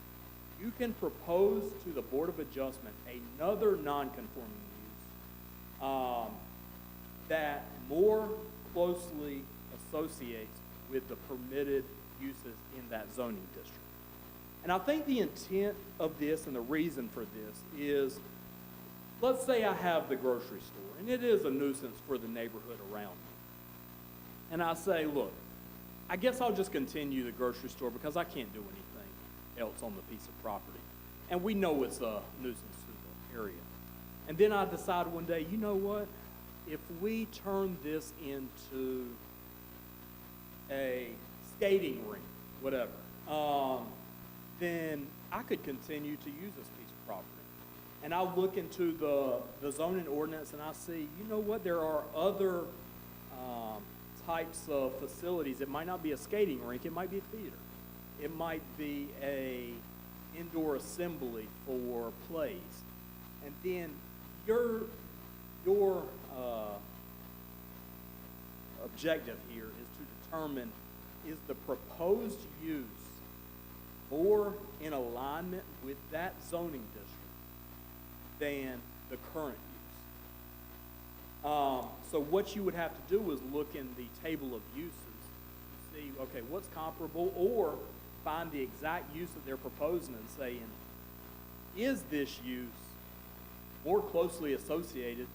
you can propose to the Board of Adjustment another non-conforming use that more closely associates with the permitted uses in that zoning district. And I think the intent of this and the reason for this is, let's say I have the grocery store, and it is a nuisance for the neighborhood around me. And I say, look, I guess I'll just continue the grocery store because I can't do anything else on the piece of property. And we know it's a nuisance to the area. And then I decide one day, you know what? If we turn this into a skating rink, whatever, then I could continue to use this piece of property. And I'll look into the zoning ordinance and I see, you know what, there are other types of facilities. It might not be a skating rink, it might be a theater. It might be a indoor assembly for plays. And then your objective here is to determine, is the proposed use more in alignment with that zoning district than the current use. So what you would have to do is look in the table of uses to see, okay, what's comparable, or find the exact use that they're proposing and saying, is this use more closely associated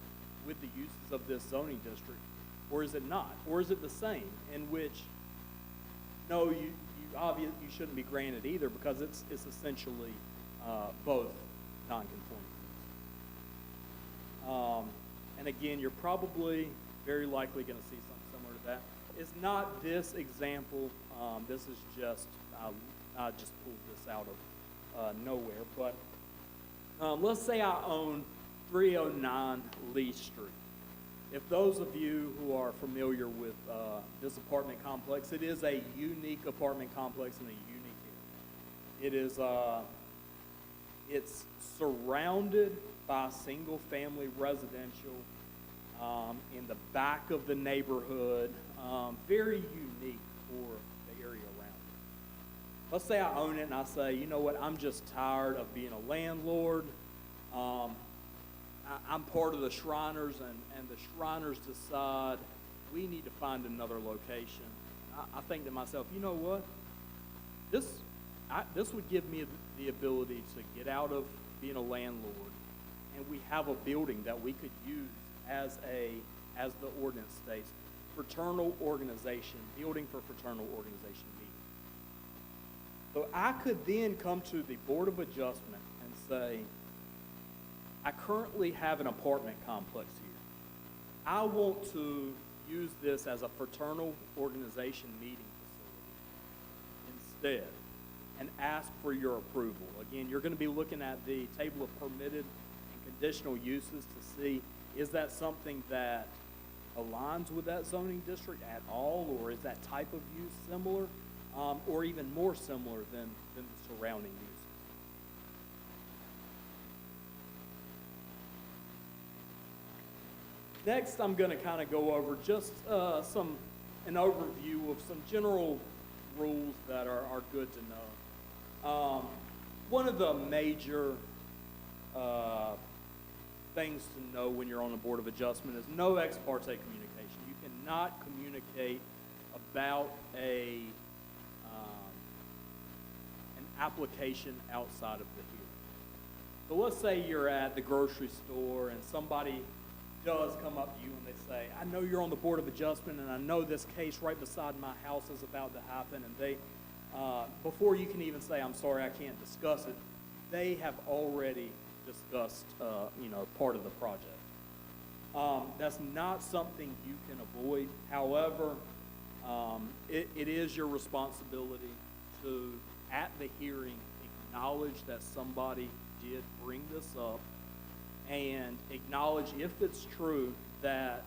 with the uses of this zoning district, or is it not? Or is it the same, in which, no, you shouldn't be granted either because it's essentially both non-conforming. And again, you're probably very likely going to see something similar to that. It's not this example. This is just, I just pulled this out of nowhere. But let's say I own 309 Lee Street. If those of you who are familiar with this apartment complex, it is a unique apartment complex in a unique area. It is, it's surrounded by single-family residential in the back of the neighborhood, very unique for the area around it. Let's say I own it and I say, you know what, I'm just tired of being a landlord. I'm part of the Shriners, and the Shriners decide we need to find another location. I think to myself, you know what? This would give me the ability to get out of being a landlord, and we have a building that we could use as the ordinance states, fraternal organization, building for fraternal organization meeting. So I could then come to the Board of Adjustment and say, I currently have an apartment complex here. I want to use this as a fraternal organization meeting facility instead, and ask for your approval. Again, you're going to be looking at the table of permitted and conditional uses to see, is that something that aligns with that zoning district at all, or is that type of use similar, or even more similar than the surrounding uses? Next, I'm going to kind of go over just an overview of some general rules that are good to know. One of the major things to know when you're on the Board of Adjustment is no ex parte communication. You cannot communicate about an application outside of the hearing. So let's say you're at the grocery store and somebody does come up to you and they say, I know you're on the Board of Adjustment and I know this case right beside my house is about to happen, and they, before you can even say, I'm sorry, I can't discuss it, they have already discussed, part of the project. That's not something you can avoid. However, it is your responsibility to, at the hearing, acknowledge that somebody did bring this up and acknowledge, if it's true, that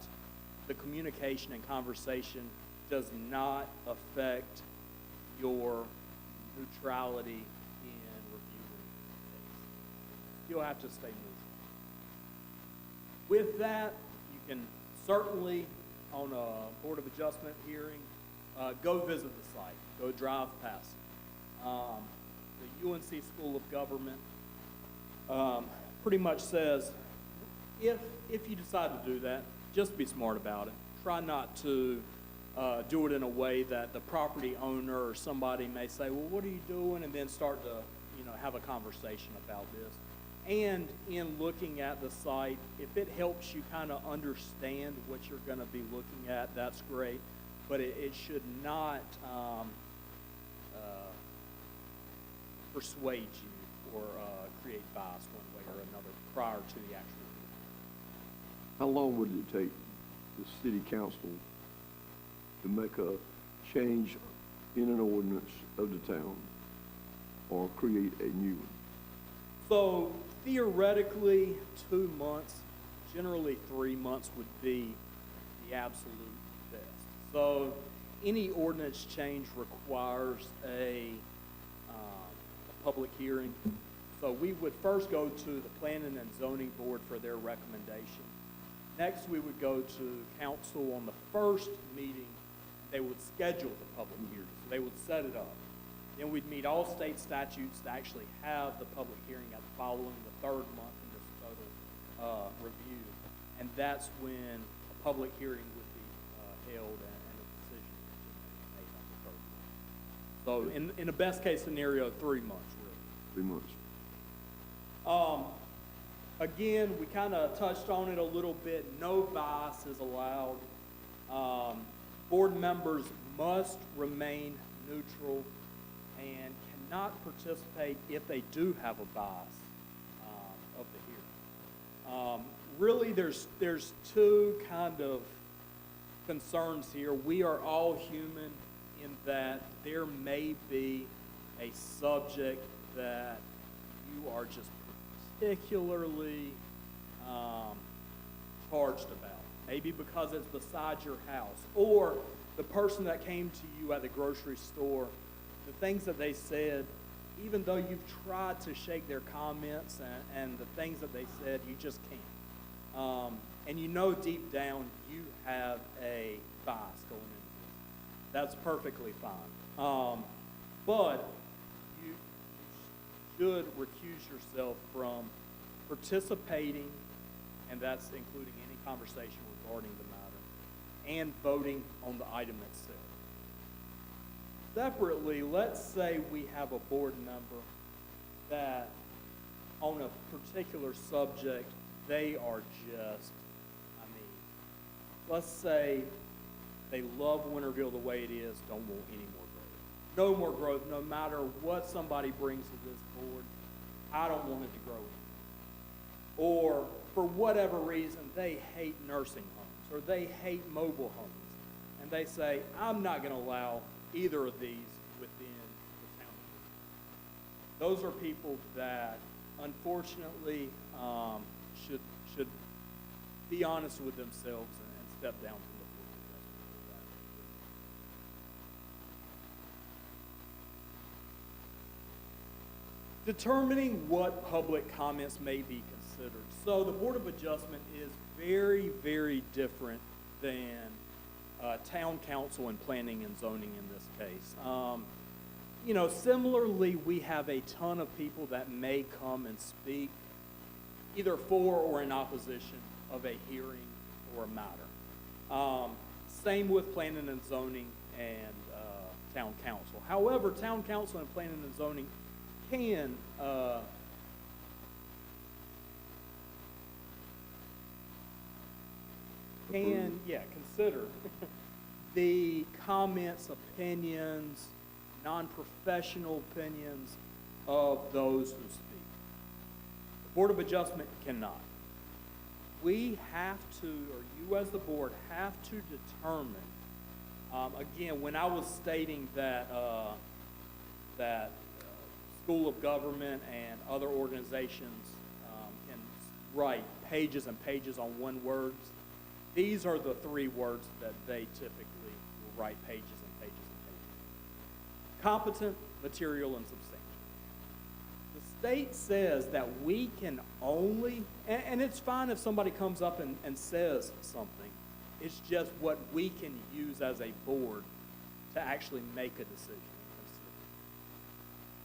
the communication and conversation does not affect your neutrality in reviewing the case. You'll have to stay neutral. With that, you can certainly, on a Board of Adjustment hearing, go visit the site, go drive past it. The UNC School of Government pretty much says, if you decide to do that, just be smart about it. Try not to do it in a way that the property owner or somebody may say, well, what are you doing? And then start to, have a conversation about this. And in looking at the site, if it helps you kind of understand what you're going to be looking at, that's great. But it should not persuade you or create bias one way or another prior to the actual meeting. How long would it take the city council to make a change in an ordinance of the town or create a new one? So theoretically, 2 months, generally 3 months would be the absolute best. So any ordinance change requires a public hearing. So we would first go to the Planning and Zoning Board for their recommendation. Next, we would go to council on the first meeting. They would schedule the public hearing. So they would set it up. Then we'd meet all state statutes to actually have the public hearing at the following, the third month in this total review. And that's when a public hearing would be held and a decision made on the third month. So in the best case scenario, 3 months, really. 3 months. Again, we kind of touched on it a little bit. No bias is allowed. Board members must remain neutral and cannot participate if they do have a bias of the hearing. Really, there's two kind of concerns here. We are all human in that there may be a subject that you are just particularly charged about. Maybe because it's beside your house, or the person that came to you at the grocery store, the things that they said, even though you've tried to shake their comments and the things that they said, you just can't. And you know deep down you have a bias going into this. That's perfectly fine. But you should recuse yourself from participating, and that's including any conversation regarding the matter, and voting on the item itself. Separately, let's say we have a board member that on a particular subject, they are just, let's say they love Winterville the way it is, don't want any more growth. No more growth, no matter what somebody brings to this board, I don't want it to grow anymore. Or for whatever reason, they hate nursing homes or they hate mobile homes. And they say, I'm not going to allow either of these within the town. Those are people that, unfortunately, should be honest with themselves and step down from the board of adjustment. Determining what public comments may be considered. considered. So the Board of Adjustment is very, very different than town council and planning and zoning in this case. You know, similarly, we have a ton of people that may come and speak either for or in opposition of a hearing or a matter. Same with planning and zoning and town council. However, town council and planning and zoning can consider the comments, opinions, non-professional opinions of those who speak. The Board of Adjustment cannot. We have to, or you as the board, have to determine, again, when I was stating that, School of Government and other organizations can write pages and pages on one word, these are the three words that they typically will write pages and pages and pages. Competent, material, and substantial. The state says that we can only, and it's fine if somebody comes up and says something, it's just what we can use as a board to actually make a decision.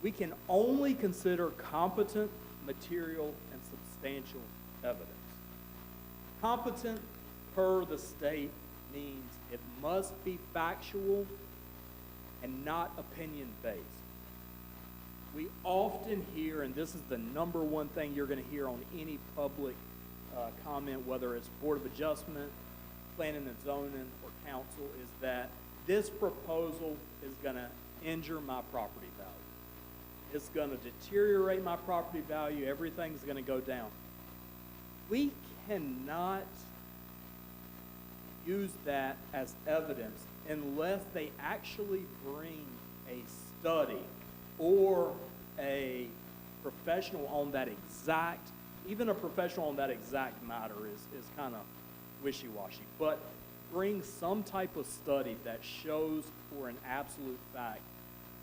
We can only consider competent, material, and substantial evidence. Competent, per the state, means it must be factual and not opinion-based. We often hear, and this is the number one thing you're going to hear on any public comment, whether it's Board of Adjustment, Planning and Zoning, or Council, is that this proposal is going to injure my property value. It's going to deteriorate my property value. Everything's going to go down. We cannot use that as evidence unless they actually bring a study or a professional on that exact, even a professional on that exact matter is kind of wishy-washy, but bring some type of study that shows for an absolute fact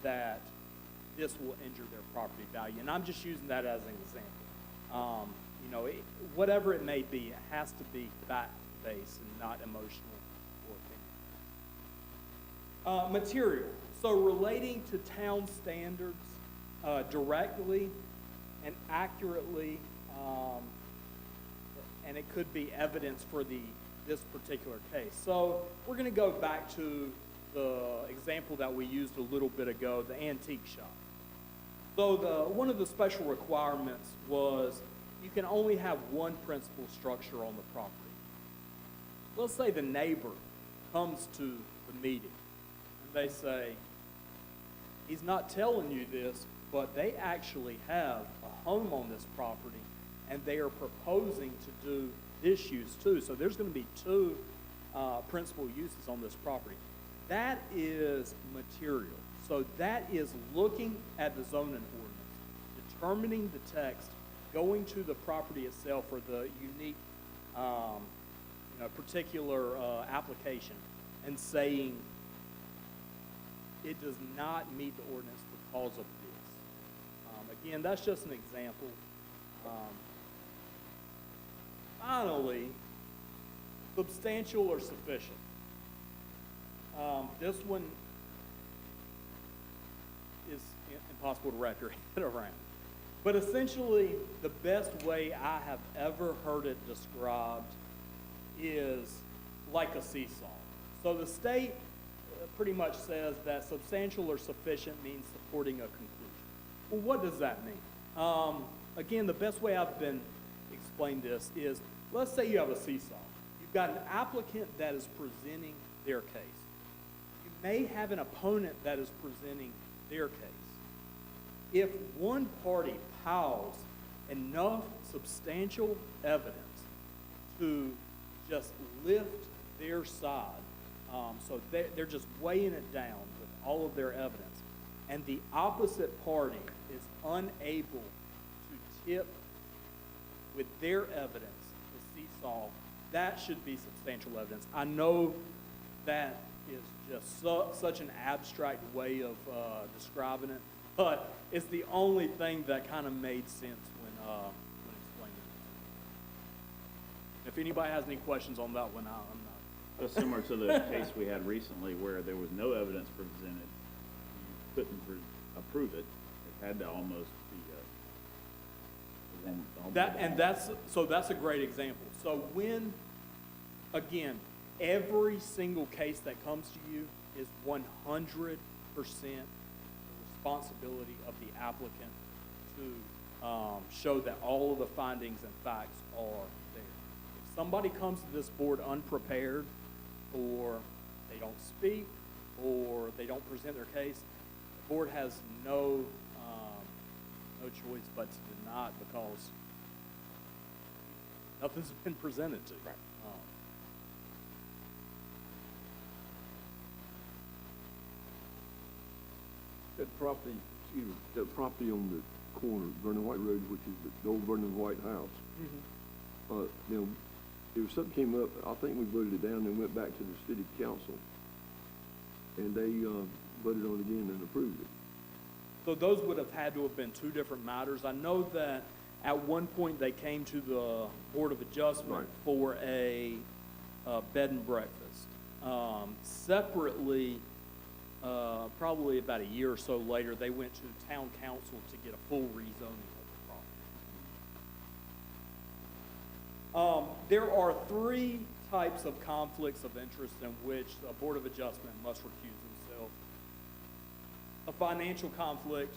that this will injure their property value. And I'm just using that as an example. You know, whatever it may be, it has to be fact-based and not emotional or opinion. Material. So relating to town standards directly and accurately, and it could be evidence for this particular case. So we're going to go back to the example that we used a little bit ago, the antique shop. So one of the special requirements was you can only have one principal structure on the property. Let's say the neighbor comes to the meeting and they say, he's not telling you this, but they actually have a home on this property and they are proposing to do this use too. So there's going to be two principal uses on this property. That is material. So that is looking at the zoning ordinance, determining the text, going to the property itself for the unique, particular application, and saying it does not meet the ordinance because of this. Again, that's just an example. Finally, substantial or sufficient. This one is impossible to wrap your head around. But essentially, the best way I have ever heard it described is like a seesaw. So the state pretty much says that substantial or sufficient means supporting a conclusion. Well, what does that mean? Again, the best way I've been explained this is, let's say you have a seesaw. You've got an applicant that is presenting their case. You may have an opponent that is presenting their case. If one party piles enough substantial evidence to just lift their side, so they're just weighing it down with all of their evidence, and the opposite party is unable to tip with their evidence the seesaw, that should be substantial evidence. I know that is just such an abstract way of describing it, but it's the only thing that kind of made sense when explaining if anybody has any questions on that one, I'm not. But similar to the case we had recently where there was no evidence presented, you couldn't approve it. It had to almost be That's a great example. So when, again, every single case that comes to you is 100% the responsibility of the applicant to show that all of the findings and facts are there. If somebody comes to this board unprepared, or they don't speak, or they don't present their case, the board has no choice but to deny it because nothing's been presented to you. Right. That property, excuse me, that property on the corner, Vernon White Road, which is the old Vernon White house, you know, if something came up, I think we voted it down and went back to the city council, and they voted on it again and approved it. So those would have had to have been two different matters. I know that at one point they came to the Board of Adjustment Right. for a bed and breakfast. Separately, probably about a year or so later, they went to town council to get a full rezoning of the property. There are three types of conflicts of interest in which a Board of Adjustment must recuse themselves. A financial conflict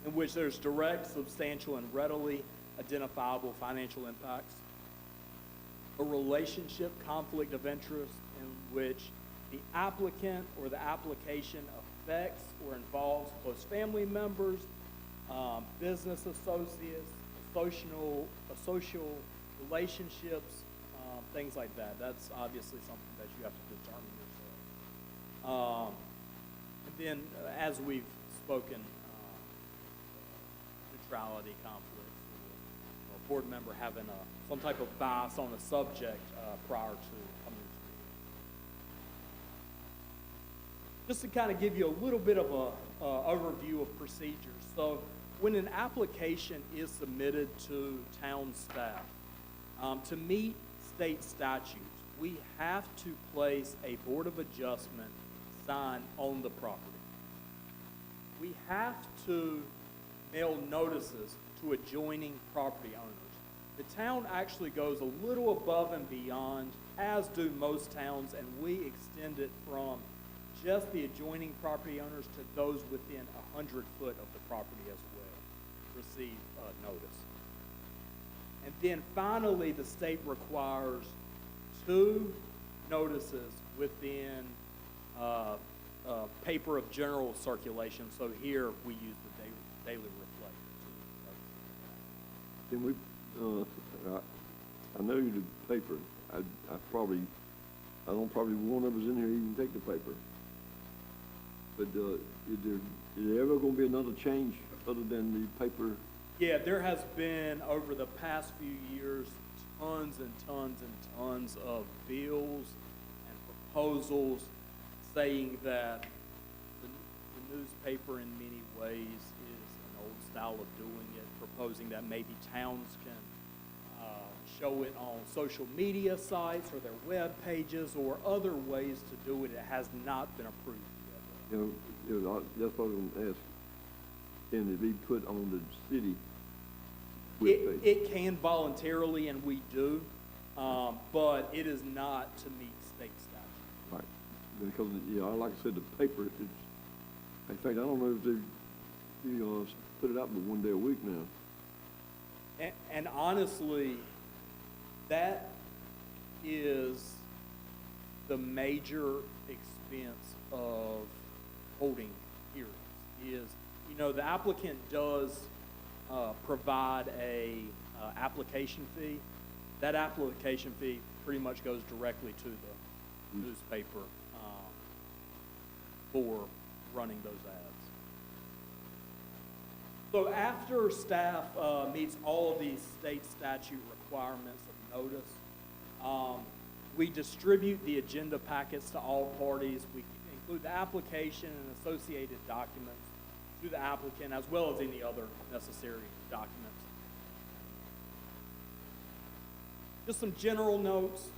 in which there's direct, substantial, and readily identifiable financial impacts. A relationship conflict of interest in which the applicant or the application affects or involves close family members, business associates, social relationships, things like that. That's obviously something that you have to determine yourself. And then, as we've spoken, neutrality conflicts, or a board member having some type of bias on a subject prior to coming to the meeting. Just to kind of give you a little bit of a overview of procedures. So when an application is submitted to town staff, to meet state statutes, we have to place a Board of Adjustment sign on the property. We have to mail notices to adjoining property owners. The town actually goes a little above and beyond, as do most towns, and we extend it from just the adjoining property owners to those within 100 foot of the property as well, receive notice. And then finally, the state requires 2 notices within paper of general circulation. So here we use the Daily Reflector. Can we, I know you the paper, I don't probably one of us in here even take the paper. But, is there ever gonna be another change other than the paper? Yeah, there has been, over the past few years, tons and tons and tons of bills and proposals saying that the newspaper in many ways is an old style of doing it, proposing that maybe towns can show it on social media sites or their web pages or other ways to do it. It has not been approved yet. That's what I was gonna ask. Can it be put on the city webpage? It can voluntarily, and we do, but it is not to meet state statute. Right, because, like I said, the paper, it's, in fact, I don't know if they, put it out but one day a week now. And honestly, that is the major expense of holding hearings, is, the applicant does provide a application fee. That application fee pretty much goes directly to the newspaper for running those ads. So after staff meets all of these state statute requirements of notice, we distribute the agenda packets to all parties. We include the application and associated documents to the applicant, as well as any other necessary documents. Just some general notes.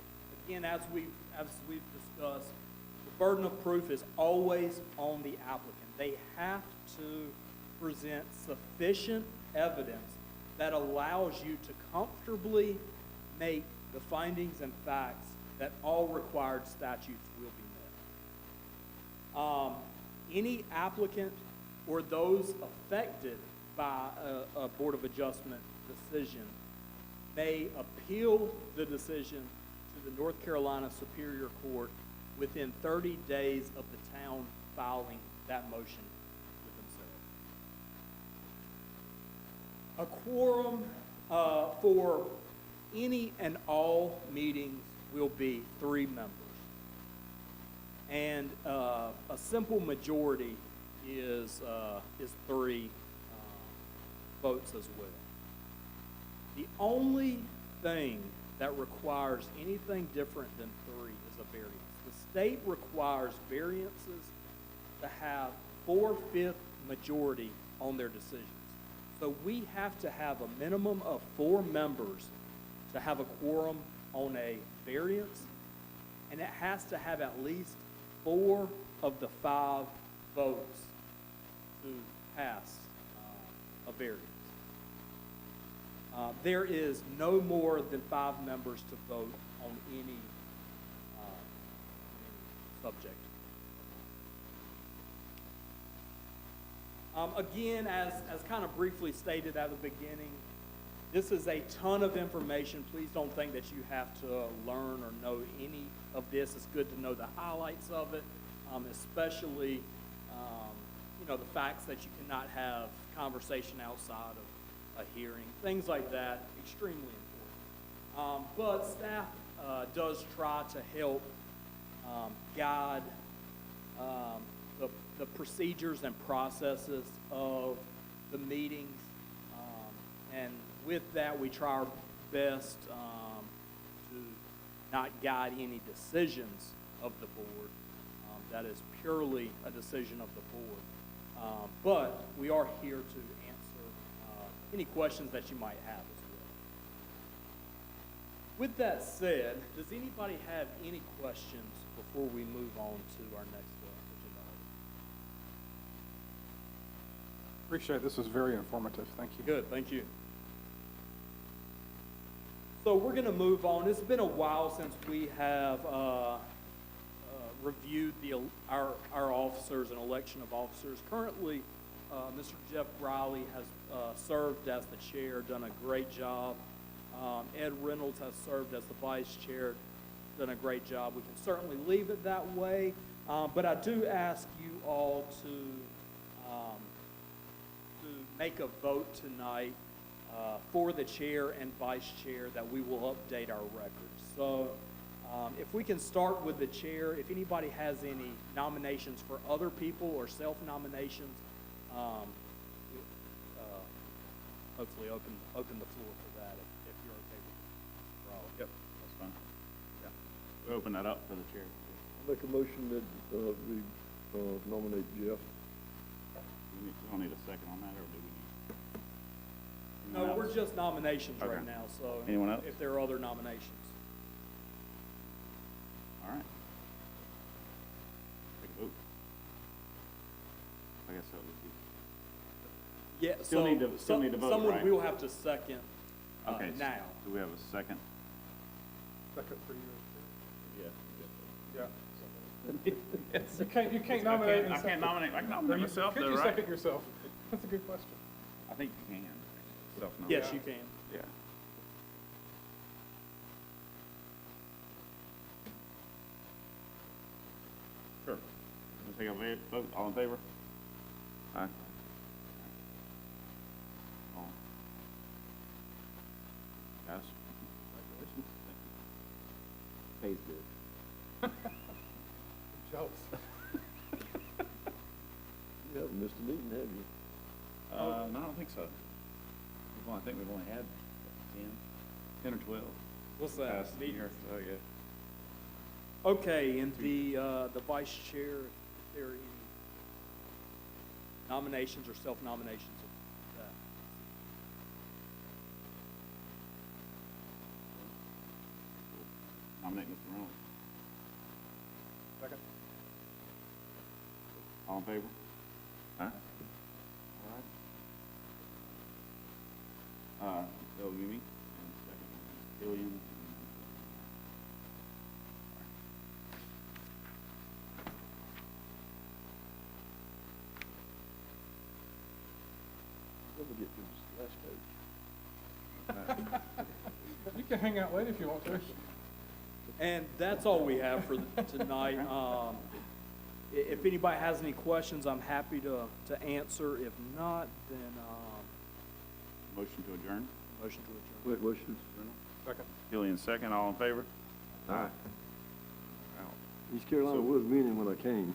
Again, as we've discussed, the burden of proof is always on the applicant. They have to present sufficient evidence that allows you to comfortably make the findings and facts that all required statutes will be met. Any applicant or those affected by a Board of Adjustment decision may appeal the decision to the North Carolina Superior Court within 30 days of the town filing that motion with themselves. A quorum for any and all meetings will be 3 members. And a simple majority is 3 votes as well. The only thing that requires anything different than 3 is a variance. The state requires variances to have 4/5 majority on their decisions. So we have to have a minimum of 4 members to have a quorum on a variance, and it has to have at least 4 of the 5 votes to pass a variance. There is no more than 5 members to vote on any subject. Again, as kind of briefly stated at the beginning, this is a ton of information. Please don't think that you have to learn or know any of this. It's good to know the highlights of it, especially the facts that you cannot have conversation outside of a hearing, things like that, extremely important. But staff does try to help guide the procedures and processes of the meetings, and with that we try our best to not guide any decisions of the board. That is purely a decision of the board. But we are here to answer any questions that you might have as well. With that said, does anybody have any questions before we move on to our next agenda item? Appreciate it. This was very informative. Thank you. Good, thank you. So we're going to move on. It's been a while since we have reviewed our officers and election of officers. Currently, Mr. Jeff Riley has served as the chair, done a great job. Ed Reynolds has served as the vice chair, done a great job. We can certainly leave it that way, but I do ask you all to make a vote tonight for the chair and vice chair that we will update our records. So if we can start with the chair, if anybody has any nominations for other people or self-nominations, hopefully open the floor for that if you're okay with it. Raleigh. Yep, that's fine. Yeah. We'll open that up for the chair. Make a motion that we nominate Jeff. We don't need a second on that, or do we need? No, Anyone we're else? just nominations Okay. right now, so. Anyone else? If there are other nominations. All right. Take a vote. I guess that would be. Yeah, Still need to vote, someone right? will have to second Okay. now. Do we have a second? Second for you. Yeah. Yeah. You can't nominate. I can't nominate. I can nominate myself, Could though, you right? second yourself? That's a good question. I think you can. Self-nominate. Yes, you can. Yeah. Sure. We'll take a vote. All in favor? Aye. All. Guys, congratulations. Thank you. Pays good. I'm jealous. You haven't missed a meeting, have you? No, I don't think so. Well, I think we've only had 10 or 12. What's that? Past Meeting? year, so yeah. Okay, and the vice chair, if there are any nominations or self-nominations of that. Nominate Mr. Reynolds. Second. All in favor? Aye. All right. Bill Yumi, and second, Killian. Let me get through this last page. You can hang out late if you want to. And that's all we have for tonight. If anybody has any questions, I'm happy to answer. If not, then, Motion to adjourn. motion to adjourn. Wait, what's this? Second. Killian, second, all in favor? Aye. Out. East Carolina So- was meaning when I came.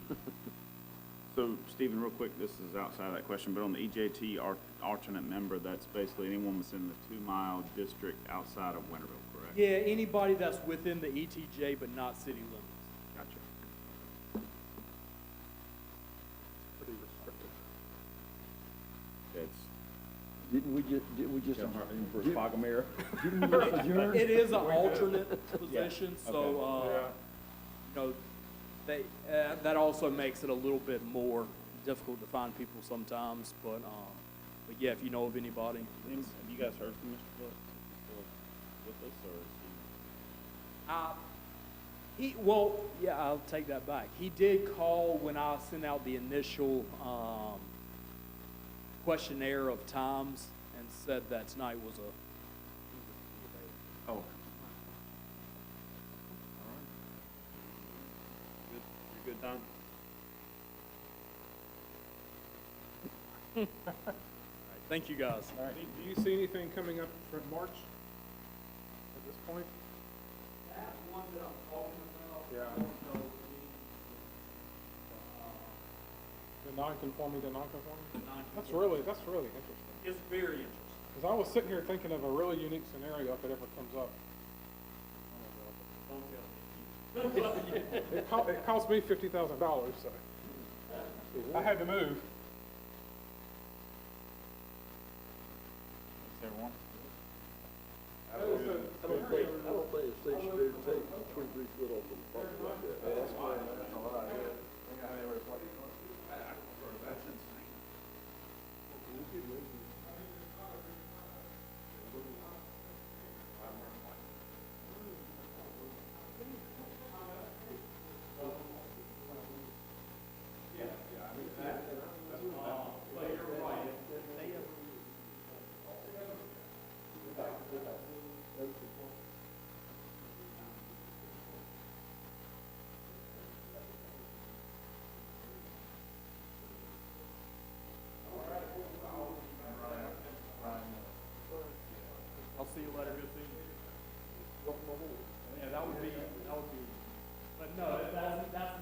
So, Stephen, real quick, this is outside of that question, but on the EJT alternate member, that's basically anyone that's in the 2-mile district outside of Winterville, correct? Yeah, anybody that's within the ETJ but not city limits. Gotcha. Pretty restrictive. It's, Didn't we just Fogomir. didn't we just adjourn? It is an alternate position, so, Yeah. you know, that also makes it a little bit more difficult to find people sometimes, but yeah, if you know of anybody. Have you guys heard from Mr. Phillips? Is he still with us, or is he? Well, yeah, I'll take that back. He did call when I sent out the initial questionnaire of times and said that tonight was Oh. Good, Don? Thank you, guys. All right. Do you see anything coming up for March at this point? That one that I'm talking about, Yeah. I don't know. The non-conforming to non-conforming? That's Non-conforming. really interesting. It's very interesting. Because I was sitting here thinking of a really unique scenario if it ever comes up. Don't tell me. It cost me $50,000, so I had to move. Is everyone? I don't think it's safe to take 23 foot off the property like that. That's fine. I'll see you later. Good seeing you. Yeah, that would be, but no, that's